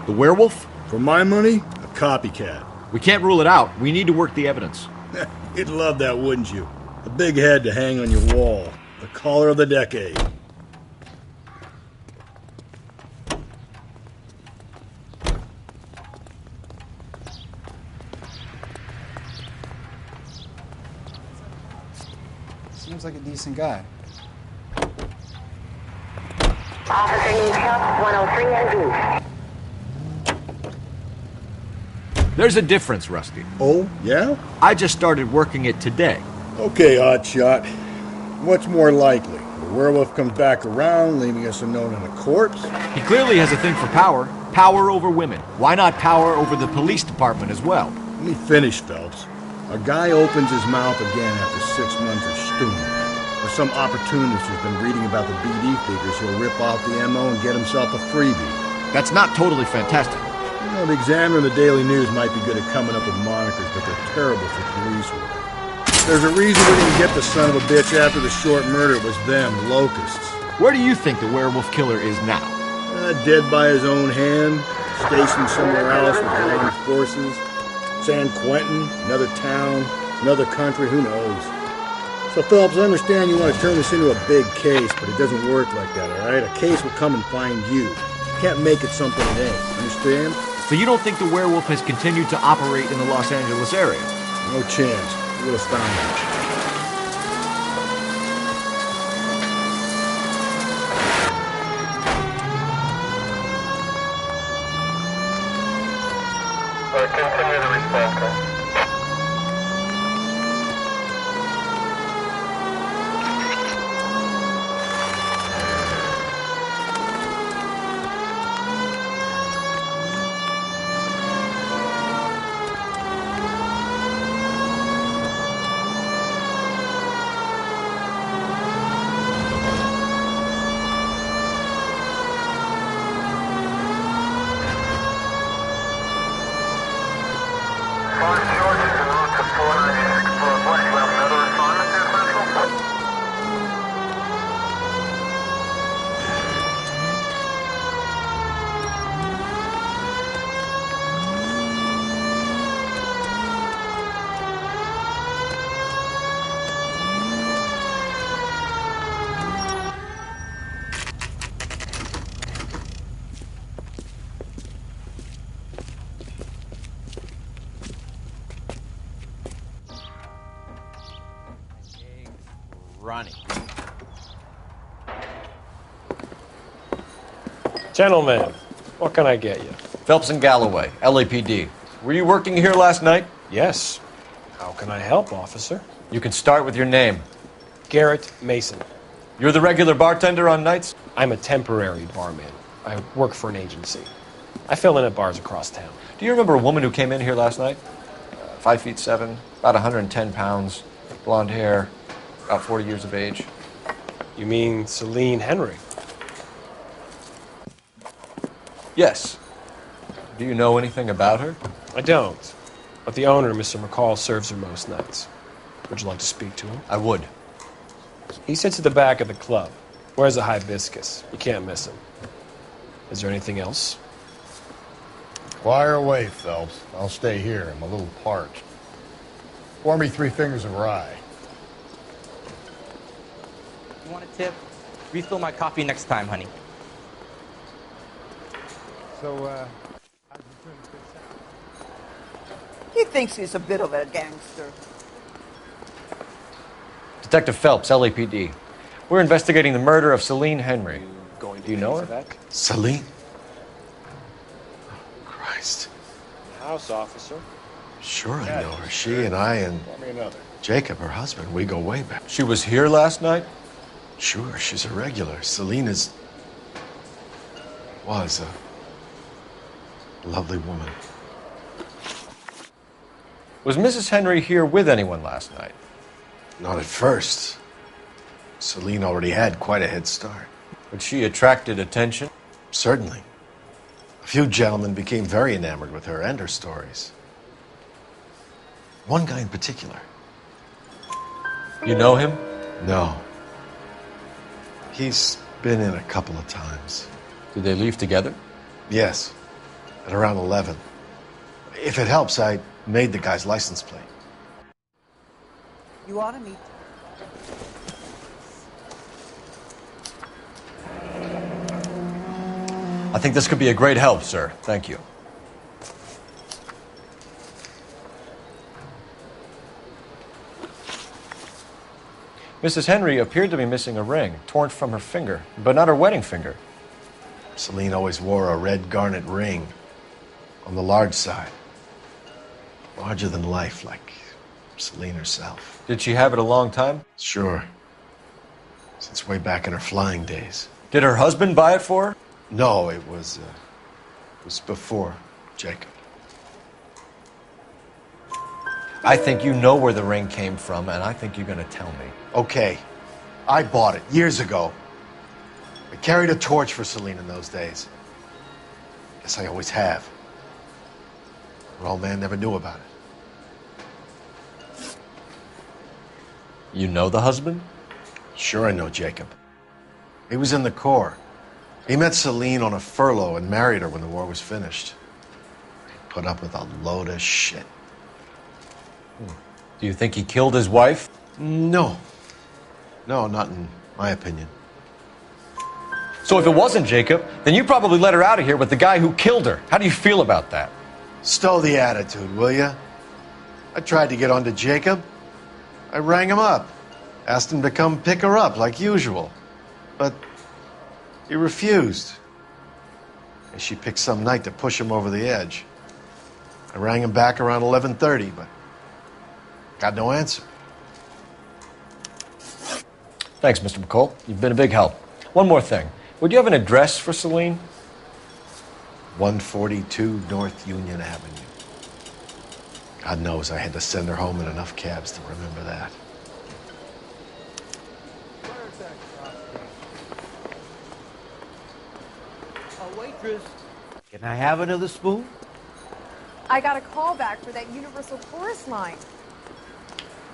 The werewolf? For my money, a copycat. We can't rule it out. We need to work the evidence. You'd love that, wouldn't you? A big head to hang on your wall. The caller of the decade. Seems like a decent guy. Officer needs help, 103 NV. There's a difference, Rusty. Oh, yeah? I just started working it today. Okay, Oddshot. What's more likely? The werewolf comes back around, leaving us unknown in a corpse? He clearly has a thing for power. Power over women. Why not power over the police department as well? Let me finish, Phelps. A guy opens his mouth again after 6 months of stewing. Or some opportunist who's been reading about the BD figures who'll rip off the MO and get himself a freebie. That's not totally fantastic. You know, the Examiner and the Daily News might be good at coming up with monikers, but they're terrible for police work. There's a reason we didn't get the son of a bitch after the short murder. It was them, locusts. Where do you think the werewolf killer is now? Dead by his own hand, stationed somewhere else with armed forces. San Quentin, another town, another country, who knows? So, Phelps, I understand you want to turn this into a big case, but it doesn't work like that, all right? A case will come and find you. You can't make it something it ain't. Understand? So you don't think the werewolf has continued to operate in the Los Angeles area? No chance. You would have found him. Continue the response. Ronnie. Gentlemen, what can I get you? Phelps and Galloway, LAPD. Were you working here last night? Yes. How can I help, officer? You can start with your name. Garrett Mason. You're the regular bartender on nights? I'm a temporary barman. I work for an agency. I fill in at bars across town. Do you remember a woman who came in here last night? 5'7", about 110 pounds, blonde hair, about 40 years of age. You mean Celine Henry? Yes. Do you know anything about her? I don't. But the owner, Mr. McCall, serves her most nights. Would you like to speak to him? I would. He sits at the back of the club. Wears a hibiscus. You can't miss him. Is there anything else? Fire away, Phelps. I'll stay here. I'm a little parched. Pour me 3 fingers of rye. You want a tip? Refill my coffee next time, honey. So, He thinks he's a bit of a gangster. Detective Phelps, LAPD. We're investigating the murder of Celine Henry. Do you know her? Celine? Oh, Christ. House, officer. Sure I know her. She and I and Jacob, her husband, we go way back. She was here last night? Sure, she's a regular. Celine was a lovely woman. Was Mrs. Henry here with anyone last night? Not at first. Celine already had quite a head start. But she attracted attention? Certainly. A few gentlemen became very enamored with her and her stories. One guy in particular. You know him? No. He's been in a couple of times. Did they leave together? Yes. At around 11. If it helps, I made the guy's license plate. You ought to meet. I think this could be a great help, sir. Thank you. Mrs. Henry appeared to be missing a ring, torn from her finger, but not her wedding finger. Celine always wore a red garnet ring on the large side. Larger than life, like Celine herself. Did she have it a long time? Sure. Since way back in her flying days. Did her husband buy it for her? No, it was before Jacob. I think you know where the ring came from, and I think you're going to tell me. Okay. I bought it years ago. I carried a torch for Celine in those days. Guess I always have. Her old man never knew about it. You know the husband? Sure I know Jacob. He was in the Corps. He met Celine on a furlough and married her when the war was finished. He put up with a load of shit. Do you think he killed his wife? No. No, not in my opinion. So if it wasn't Jacob, then you probably let her out of here with the guy who killed her. How do you feel about that? Stow the attitude, will ya? I tried to get onto Jacob. I rang him up. Asked him to come pick her up like usual. But he refused. And she picked some night to push him over the edge. I rang him back around 11:30, but got no answer. Thanks, Mr. McCall. You've been a big help. One more thing. Would you have an address for Celine? 142 North Union Avenue. God knows I had to send her home in enough cabs to remember that. Waitress, can I have another spoon? I got a call back for that Universal Chorus line.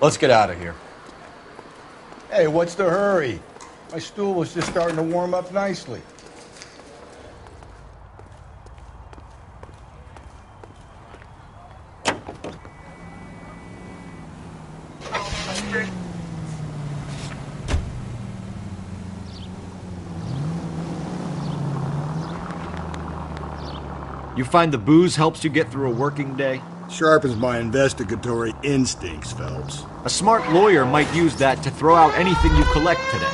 Let's get out of here. Hey, what's the hurry? My stool was just starting to warm up nicely. You find the booze helps you get through a working day? Sharpens my investigatory instincts, Phelps. A smart lawyer might use that to throw out anything you collect today.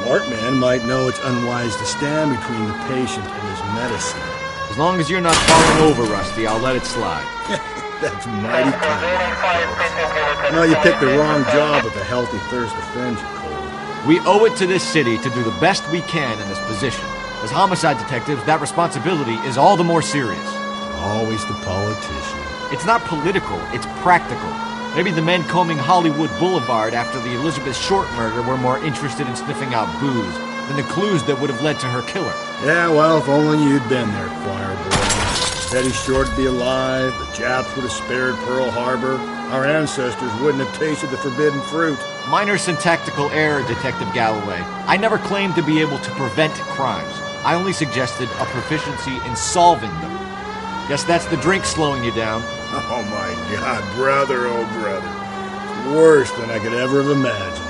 Smart man might know it's unwise to stand between the patient and his medicine. As long as you're not falling over, Rusty, I'll let it slide. That's mighty kind. I know you picked the wrong job if a healthy thirst offends you, Cole. We owe it to this city to do the best we can in this position. As homicide detectives, that responsibility is all the more serious. Always the politician. It's not political, it's practical. Maybe the men combing Hollywood Boulevard after the Elizabeth Short murder were more interested in sniffing out booze than the clues that would have led to her killer. Yeah, well, if only you'd been there, choir boy. Teddy Short'd be alive, the Japs would have spared Pearl Harbor, our ancestors wouldn't have tasted the forbidden fruit. Minor syntactical error, Detective Galloway. I never claimed to be able to prevent crimes. I only suggested a proficiency in solving them. Guess that's the drink slowing you down. Oh my God, brother, oh brother. It's worse than I could ever have imagined.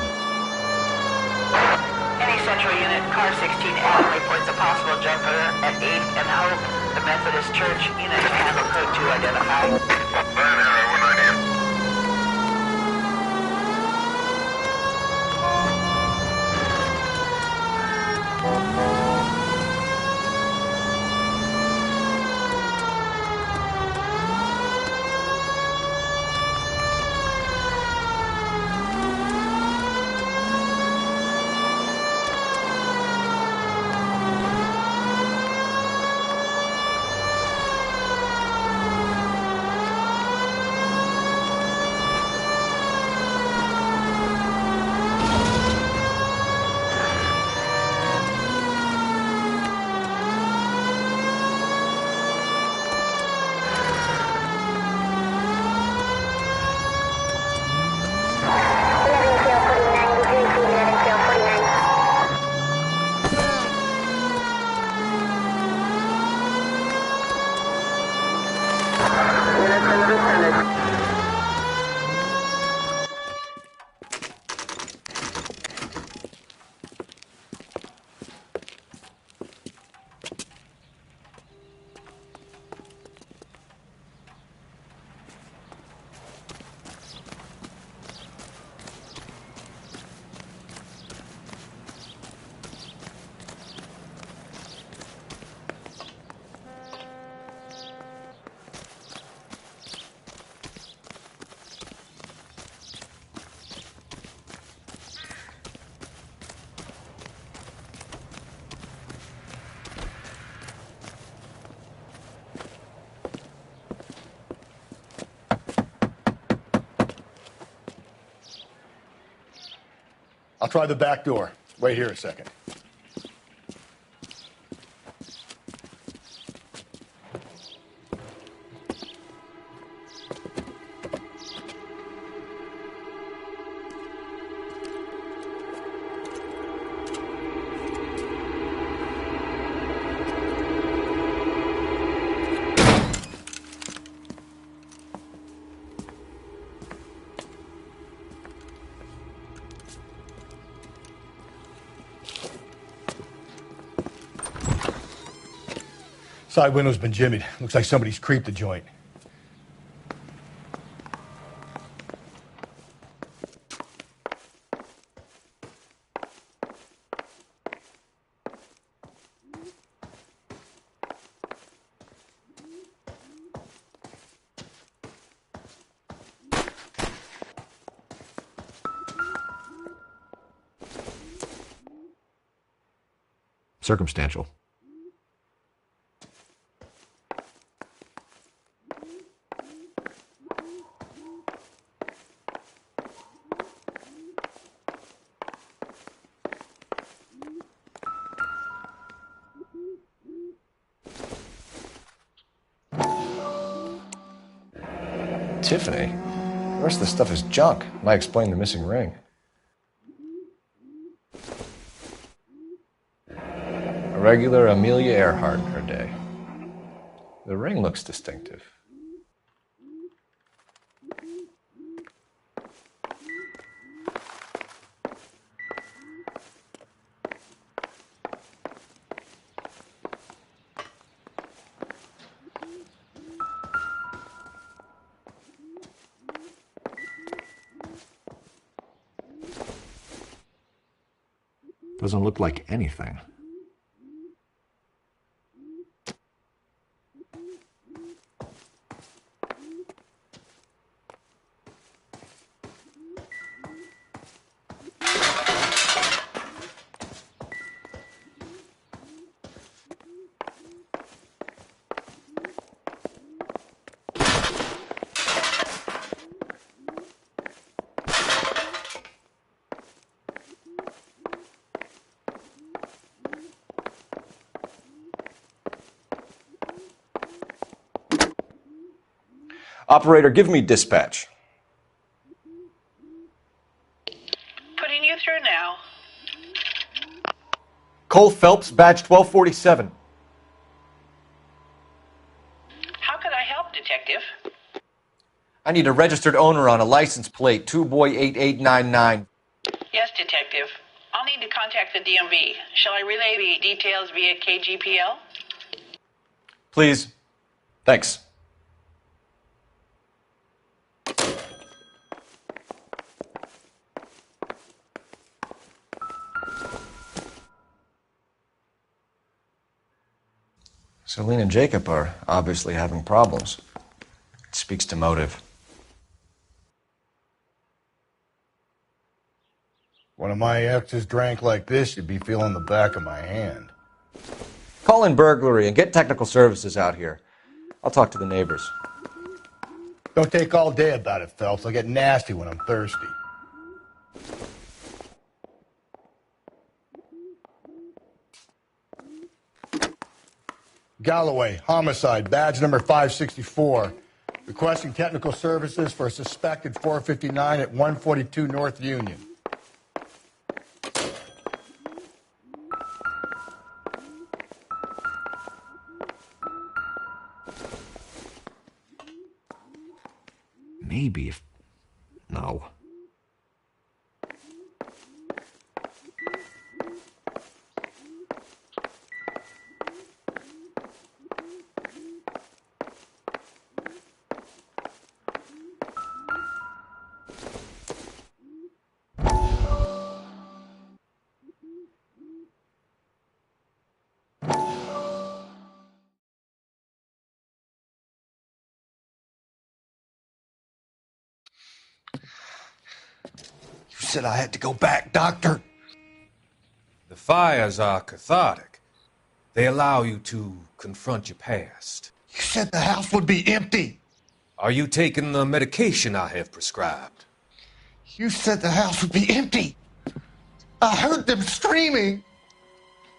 Any Central Unit, Car 16L reports a possible jumper at 8th and Hope. The Methodist Church unit to handle code 2 identified. I'll try the back door. Wait here a second. Side window's been jimmied. Looks like somebody's creeped the joint. Circumstantial. Tiffany? The rest of the stuff is junk. Might explain the missing ring. A regular Amelia Earhart in her day. The ring looks distinctive. Doesn't look like anything. Operator, give me dispatch. Putting you through now. Cole Phelps, badge 1247. How could I help, Detective? I need a registered owner on a license plate, 2boy8899. Yes, Detective. I'll need to contact the DMV. Shall I relay the details via KGPL? Please. Thanks. Celine and Jacob are obviously having problems. It speaks to motive. One of my exes drank like this, you'd be feeling the back of my hand. Call in burglary and get technical services out here. I'll talk to the neighbors. Don't take all day about it, Phelps. I'll get nasty when I'm thirsty. Galloway, homicide, badge number 564. Requesting technical services for a suspected 459 at 142 North Union. Maybe if... No. You said I had to go back, Doctor. The fires are cathartic. They allow you to confront your past. You said the house would be empty. Are you taking the medication I have prescribed? You said the house would be empty. I heard them screaming.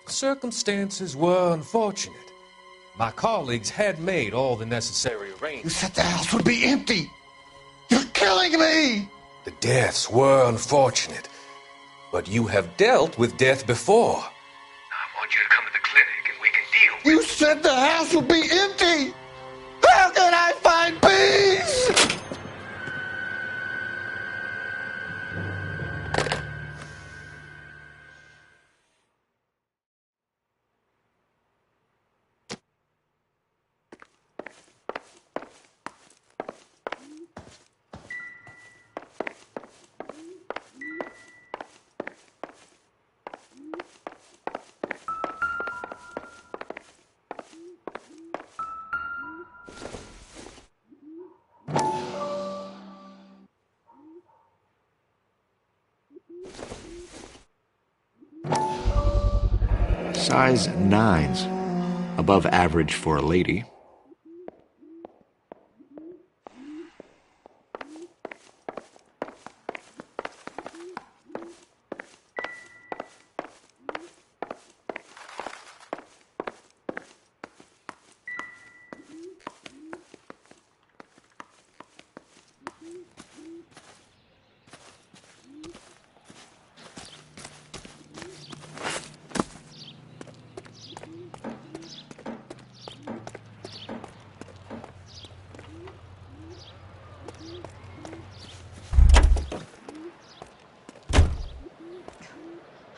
Circumstances were unfortunate. My colleagues had made all the necessary You arrangements. said the house would be empty. You're killing me. The deaths were unfortunate, but you have dealt with death before. I want you to come to the clinic and we can deal with You said the house would be empty. How can I find peace? Size 9s. Above average for a lady.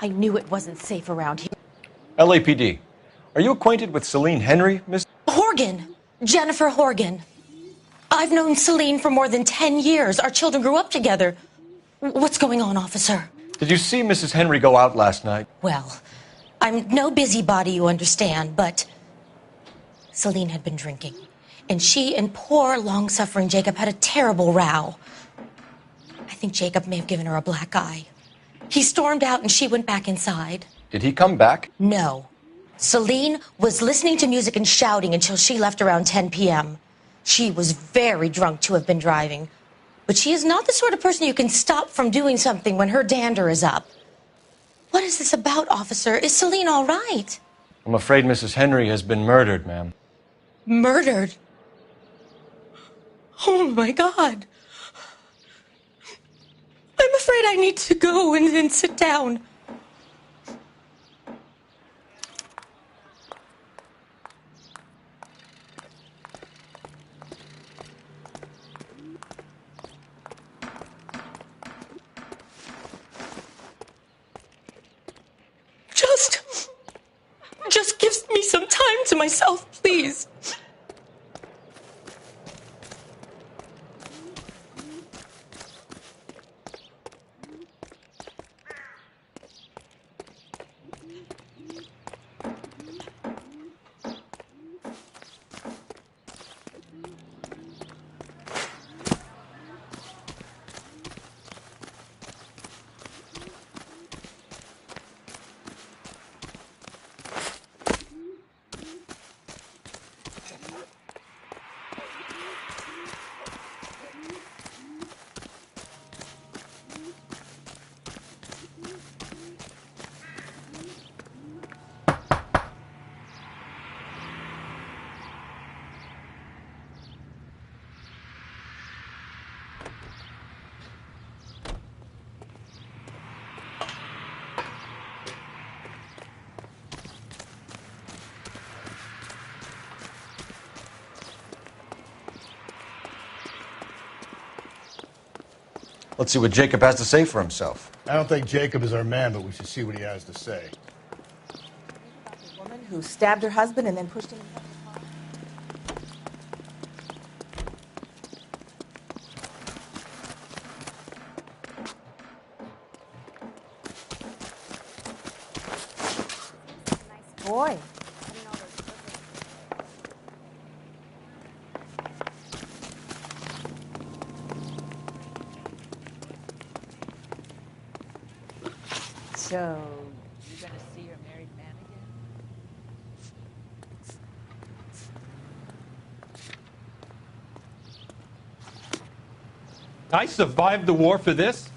I knew it wasn't safe around here. LAPD. Are you acquainted with Celine Henry, Miss? Horgan! Jennifer Horgan. I've known Celine for more than 10 years. Our children grew up together. What's going on, officer? Did you see Mrs. Henry go out last night? Well, I'm no busybody, you understand, but Celine had been drinking. And she and poor, long-suffering Jacob had a terrible row. I think Jacob may have given her a black eye. He stormed out and she went back inside. Did he come back? No. Celine was listening to music and shouting until she left around 10 p.m. She was very drunk to have been driving. But she is not the sort of person you can stop from doing something when her dander is up. What is this about, officer? Is Celine all right? I'm afraid Mrs. Henry has been murdered, ma'am. Murdered? Oh, my God. I'm afraid I need to go and sit down. Just give me some time to myself, please. Let's see what Jacob has to say for himself. I don't think Jacob is our man, but we should see what he has to say. The woman who stabbed her husband and then pushed him in the car. Nice boy. So, you're going to see your married man again? I survived the war for this?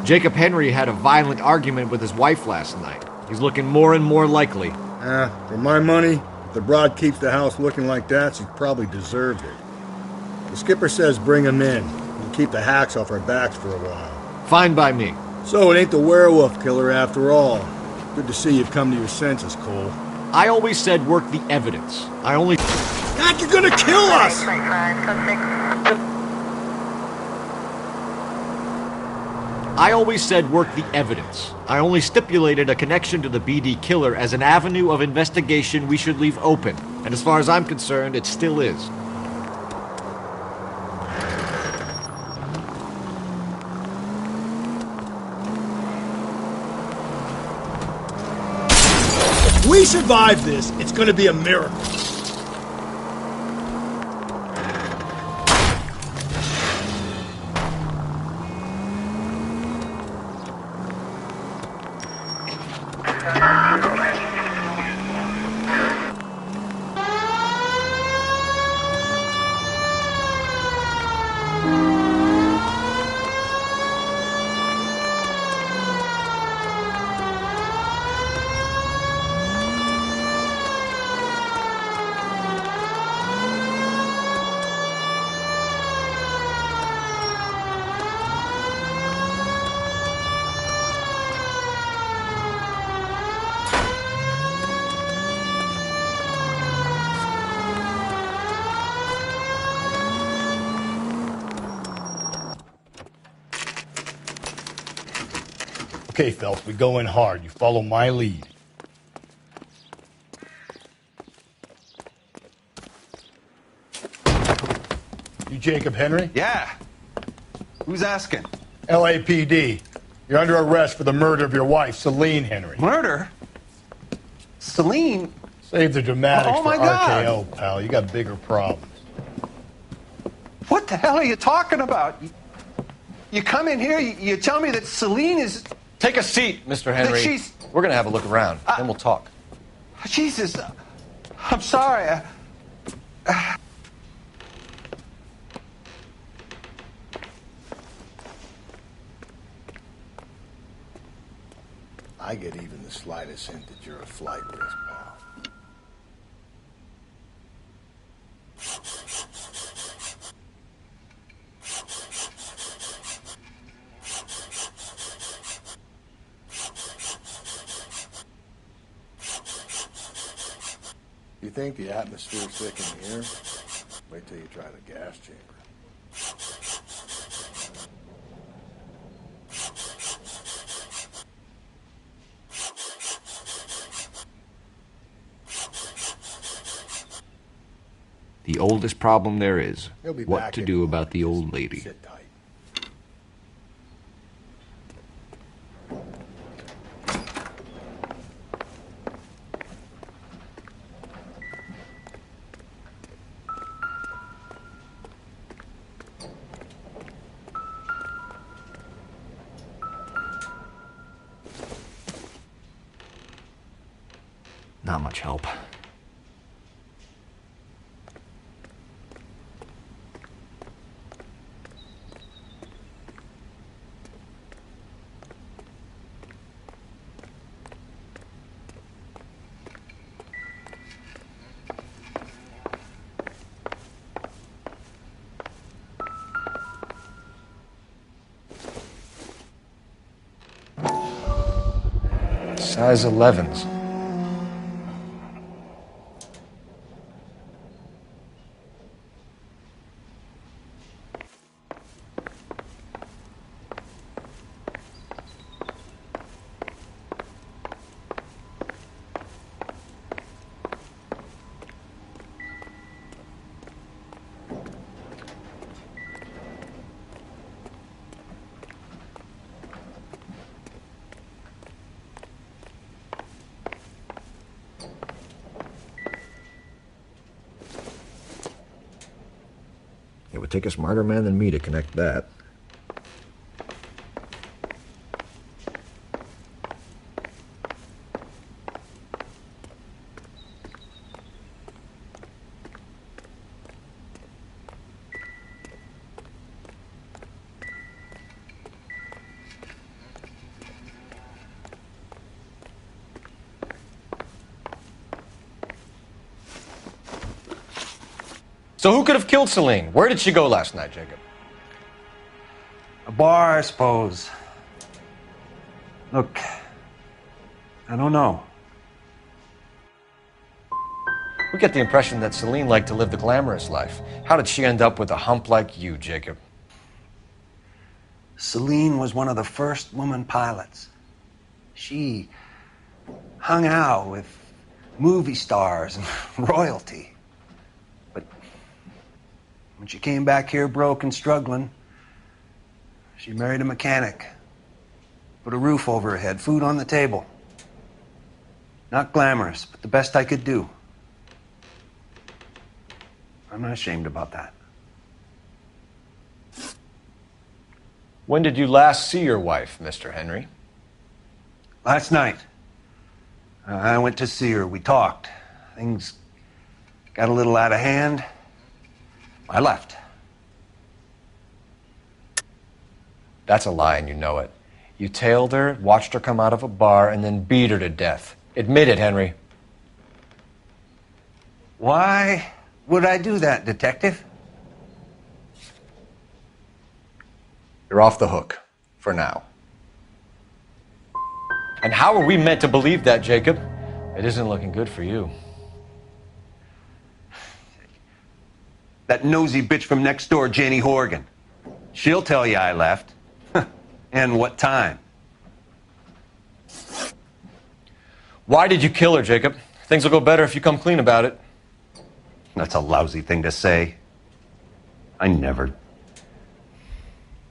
Jacob Henry had a violent argument with his wife last night. He's looking more and more likely. For my money, if the broad keeps the house looking like that, she's probably deserved it. The skipper says bring him in. We'll keep the hacks off our backs for a while. Fine by me. So it ain't the werewolf killer after all. Good to see you've come to your senses, Cole. I always said work the evidence. God, you're gonna kill us! I always said work the evidence. I only stipulated a connection to the BD killer as an avenue of investigation we should leave open. And as far as I'm concerned, it still is. we survive this, it's gonna be a miracle. Okay, Phelps, we go in hard. You follow my lead. You Jacob Henry? Yeah. Who's asking? LAPD. You're under arrest for the murder of your wife, Celine Henry. Murder? Celine? Save the dramatics Oh, for my God. RKO, pal. You got bigger problems. What the hell are you talking about? You come in here, you tell me that Celine is... Take a seat, Mr. Henry. she's- We're going to have a look around, then we'll talk. Jesus, I'm sorry. I get even the slightest hint that you're a flight risk, pal. You think the atmosphere's thick in here? Wait till you try the gas chamber. The oldest problem there is, He'll be what back to in do a about the old lady. Sit tight. Not much help. Size 11s. It would take a smarter man than me to connect that. So who could have killed Celine? Where did she go last night, Jacob? A bar, I suppose. Look, I don't know. We get the impression that Celine liked to live the glamorous life. How did she end up with a hump like you, Jacob? Celine was one of the first woman pilots. She hung out with movie stars and royalty. But when she came back here broke and struggling, she married a mechanic. Put a roof over her head, food on the table. Not glamorous, but the best I could do. I'm not ashamed about that. When did you last see your wife, Mr. Henry? Last night. I went to see her. We talked. Things got a little out of hand. I left. That's a lie, and you know it. You tailed her, watched her come out of a bar, and then beat her to death. Admit it, Henry. Why would I do that, Detective? You're off the hook. For now. And how are we meant to believe that, Jacob? It isn't looking good for you. That nosy bitch from next door, Janie Horgan. She'll tell you I left. And what time. Why did you kill her, Jacob? Things will go better if you come clean about it. That's a lousy thing to say. I never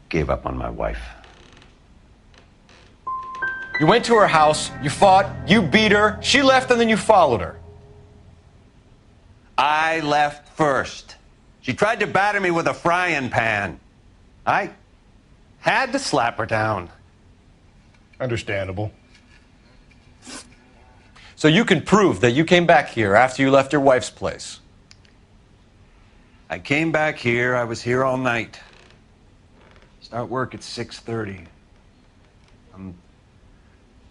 gave up on my wife. You went to her house, you fought, you beat her, she left, and then you followed her. I left first. She tried to batter me with a frying pan. I had to slap her down. Understandable. So you can prove that you came back here after you left your wife's place. I came back here. I was here all night. Start work at 6:30. I'm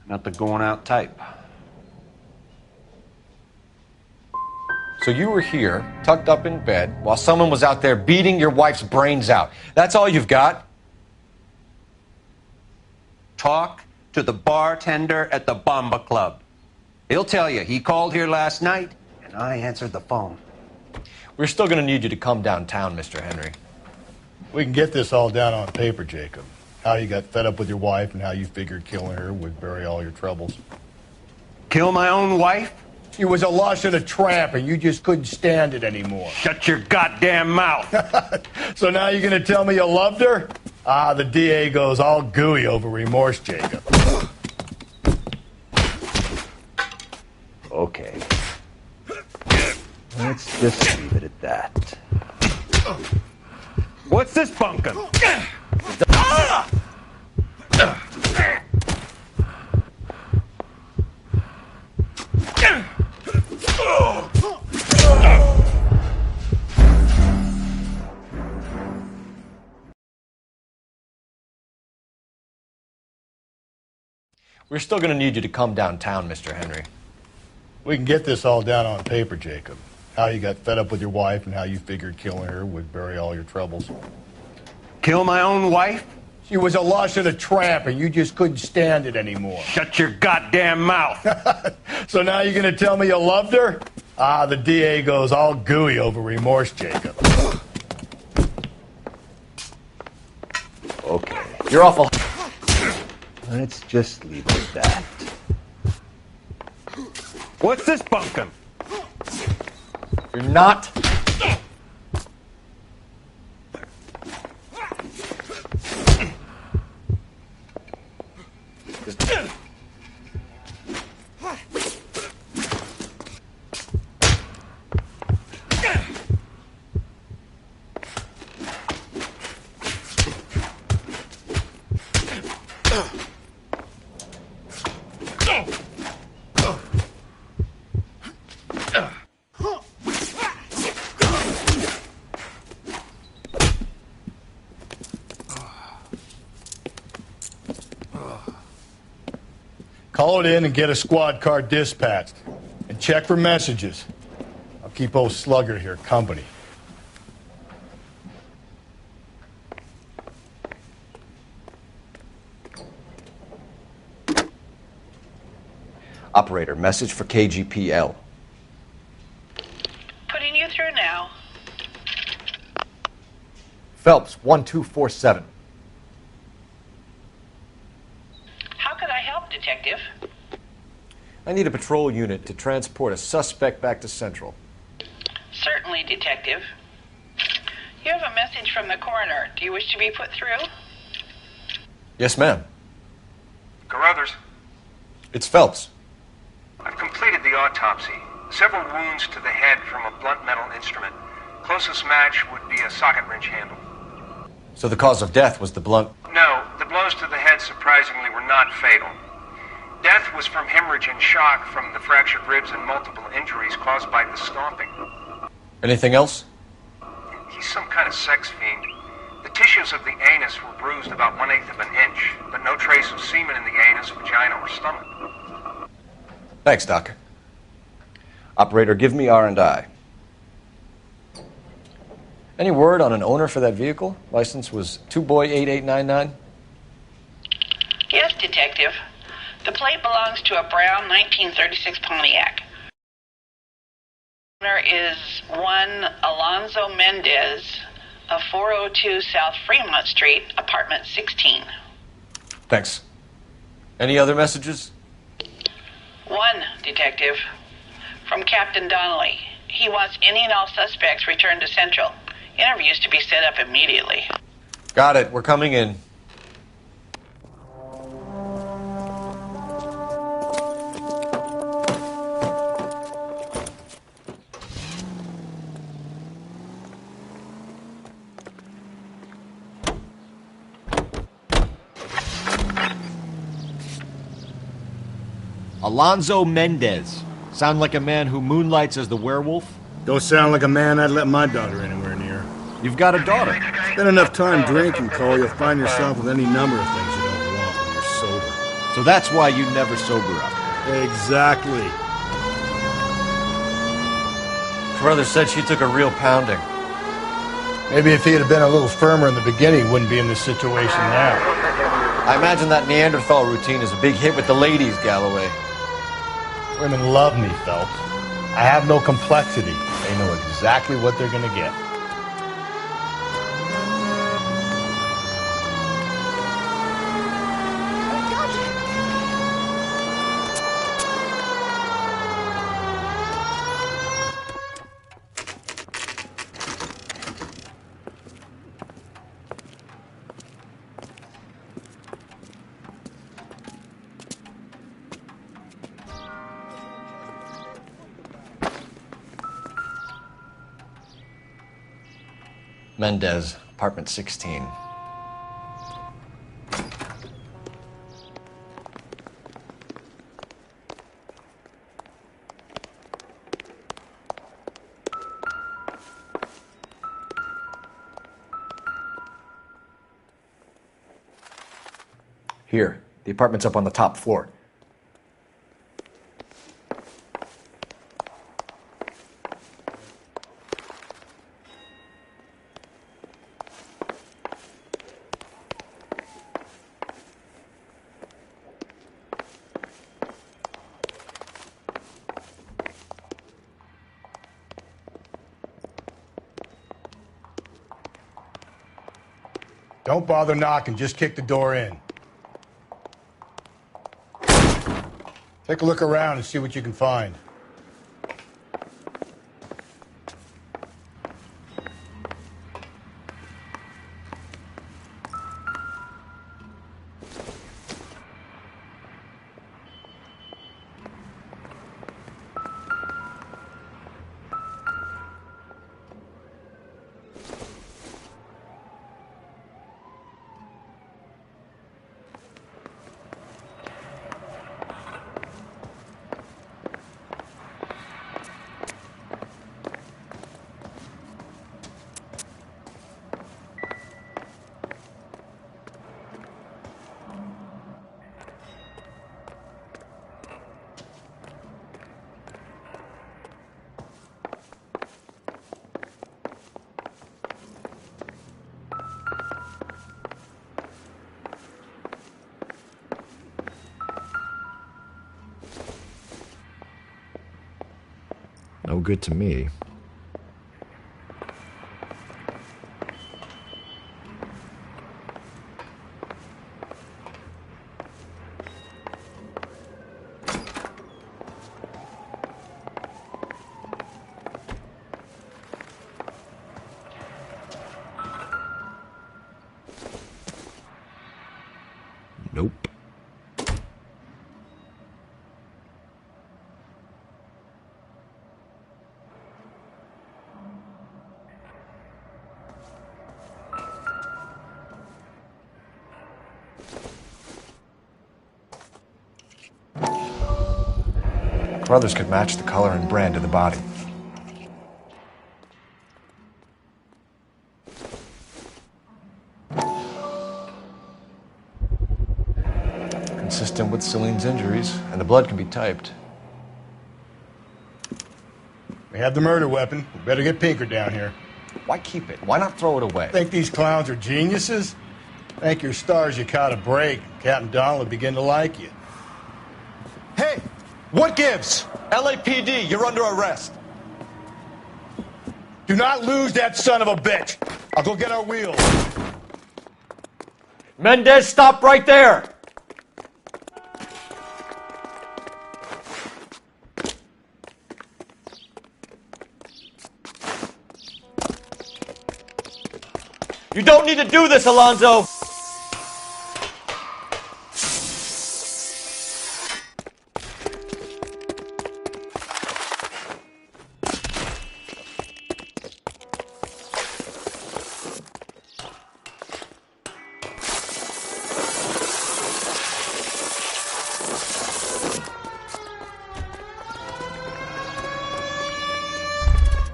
not the going out type. So you were here, tucked up in bed, while someone was out there beating your wife's brains out. That's all you've got? Talk to the bartender at the Bomba Club. He'll tell you he called here last night, and I answered the phone. We're still going to need you to come downtown, Mr. Henry. We can get this all down on paper, Jacob. How you got fed up with your wife and how you figured killing her would bury all your troubles. Kill my own wife? She was a lush and a tramp, and you just couldn't stand it anymore. Shut your goddamn mouth. So now you're going to tell me you loved her? Ah, the DA goes all gooey over remorse, Jacob. Okay. Let's just leave it at that. What's this bunkum? We're still going to need you to come downtown, Mr. Henry. We can get this all down on paper, Jacob. How you got fed up with your wife and how you figured killing her would bury all your troubles. Kill my own wife? She was a lush and a tramp, and you just couldn't stand it anymore. Shut your goddamn mouth. So now you're going to tell me you loved her? Ah, the DA goes all gooey over remorse, Jacob. Okay. You're awful. Let's just leave it at that. What's this bunkum? You're not. Call it in and get a squad car dispatched. And check for messages. I'll keep old Slugger here company. Operator, message for KGPL. Putting you through now. Phelps, 1247. How could I help, Detective? I need a patrol unit to transport a suspect back to Central. Certainly, Detective. You have a message from the coroner. Do you wish to be put through? Yes, ma'am. Carruthers. It's Phelps. I've completed the autopsy. Several wounds to the head from a blunt metal instrument. Closest match would be a socket wrench handle. So the cause of death was the blunt... No, the blows to the head surprisingly were not fatal. Death was from hemorrhage and shock from the fractured ribs and multiple injuries caused by the stomping. Anything else? He's some kind of sex fiend. The tissues of the anus were bruised about 1/8 of an inch, but no trace of semen in the anus, vagina, or stomach. Thanks, Doc. Operator, give me R&I. Any word on an owner for that vehicle? License was 2boy8899. Yes, Detective. The plate belongs to a brown 1936 Pontiac. Owner is one Alonzo Mendez of 402 South Fremont Street, apartment 16. Thanks. Any other messages? One, Detective. From Captain Donnelly. He wants any and all suspects returned to Central. Interviews to be set up immediately. Got it. We're coming in. Alonzo Mendez. Sound like a man who moonlights as the werewolf? Don't sound like a man I'd let my daughter anywhere near. You've got a daughter. Spend enough time drinking, Cole, you'll find yourself with any number of things you don't want when you're sober. So that's why you never sober up. Exactly. Brother said she took a real pounding. Maybe if he had been a little firmer in the beginning, he wouldn't be in this situation now. I imagine that Neanderthal routine is a big hit with the ladies, Galloway. Women love me, Phelps. I have no complexity. They know exactly what they're gonna get. Mendez, apartment 16. Here, the apartment's up on the top floor. Don't bother knocking, just kick the door in. Take a look around and see what you can find. No good to me. Nope. Brothers could match the color and brand of the body. Consistent with Celine's injuries, and the blood can be typed. We have the murder weapon. We better get Pinker down here. Why keep it? Why not throw it away? Think these clowns are geniuses? Thank your stars you caught a break. Captain Donald will begin to like you. Hey! What gives? LAPD, you're under arrest. Do not lose that son of a bitch. I'll go get our wheels. Mendez, stop right there! You don't need to do this, Alonzo!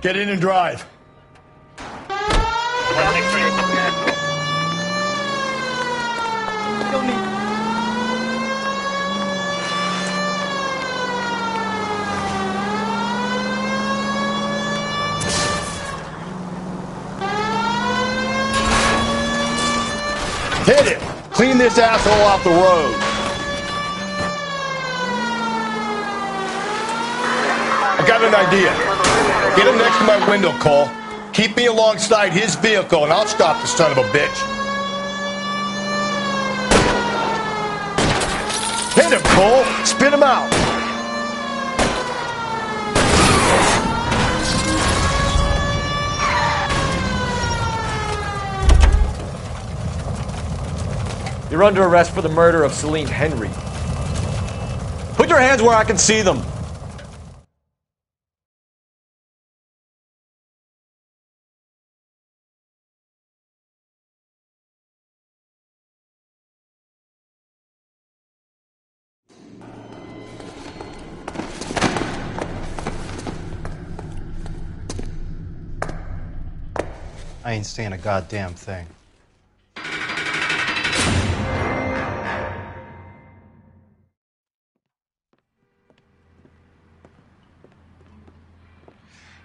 Get in and drive. Hit it! Clean this asshole off the road. I got an idea. Get him next to my window, Cole. Keep me alongside his vehicle, and I'll stop the son of a bitch. Hit him, Cole. Spit him out. You're under arrest for the murder of Celine Henry. Put your hands where I can see them. I ain't saying a goddamn thing.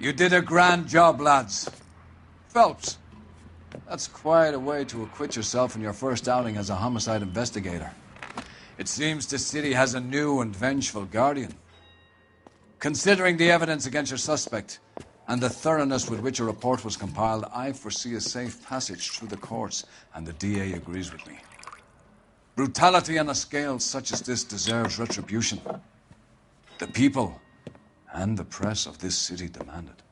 You did a grand job, lads. Phelps, that's quite a way to acquit yourself in your first outing as a homicide investigator. It seems the city has a new and vengeful guardian. Considering the evidence against your suspect and the thoroughness with which a report was compiled, I foresee a safe passage through the courts, and the DA agrees with me. Brutality on a scale such as this deserves retribution. The people and the press of this city demand it.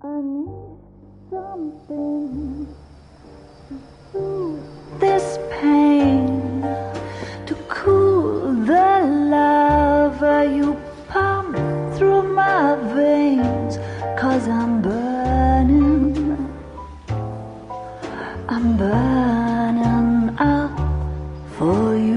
I need something to soothe this pain, to cool the lava you pump through my veins, 'cause I'm burning up for you.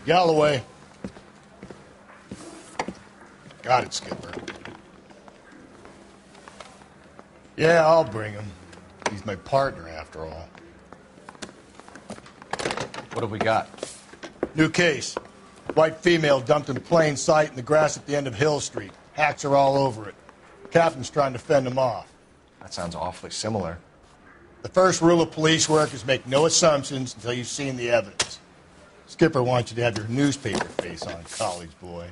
Galloway. Got it, Skipper. Yeah, I'll bring him. He's my partner, after all. What have we got? New case. White female dumped in plain sight in the grass at the end of Hill Street. Hacks are all over it. Captain's trying to fend them off. That sounds awfully similar. The first rule of police work is make no assumptions until you've seen the evidence. Skipper wants you to have your newspaper face on, college boy.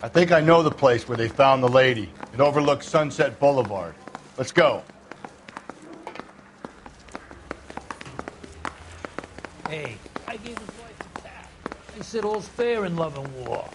I think I know the place where they found the lady. It overlooks Sunset Boulevard. Let's go. Hey, I gave his wife a tap. I said all's fair in love and war.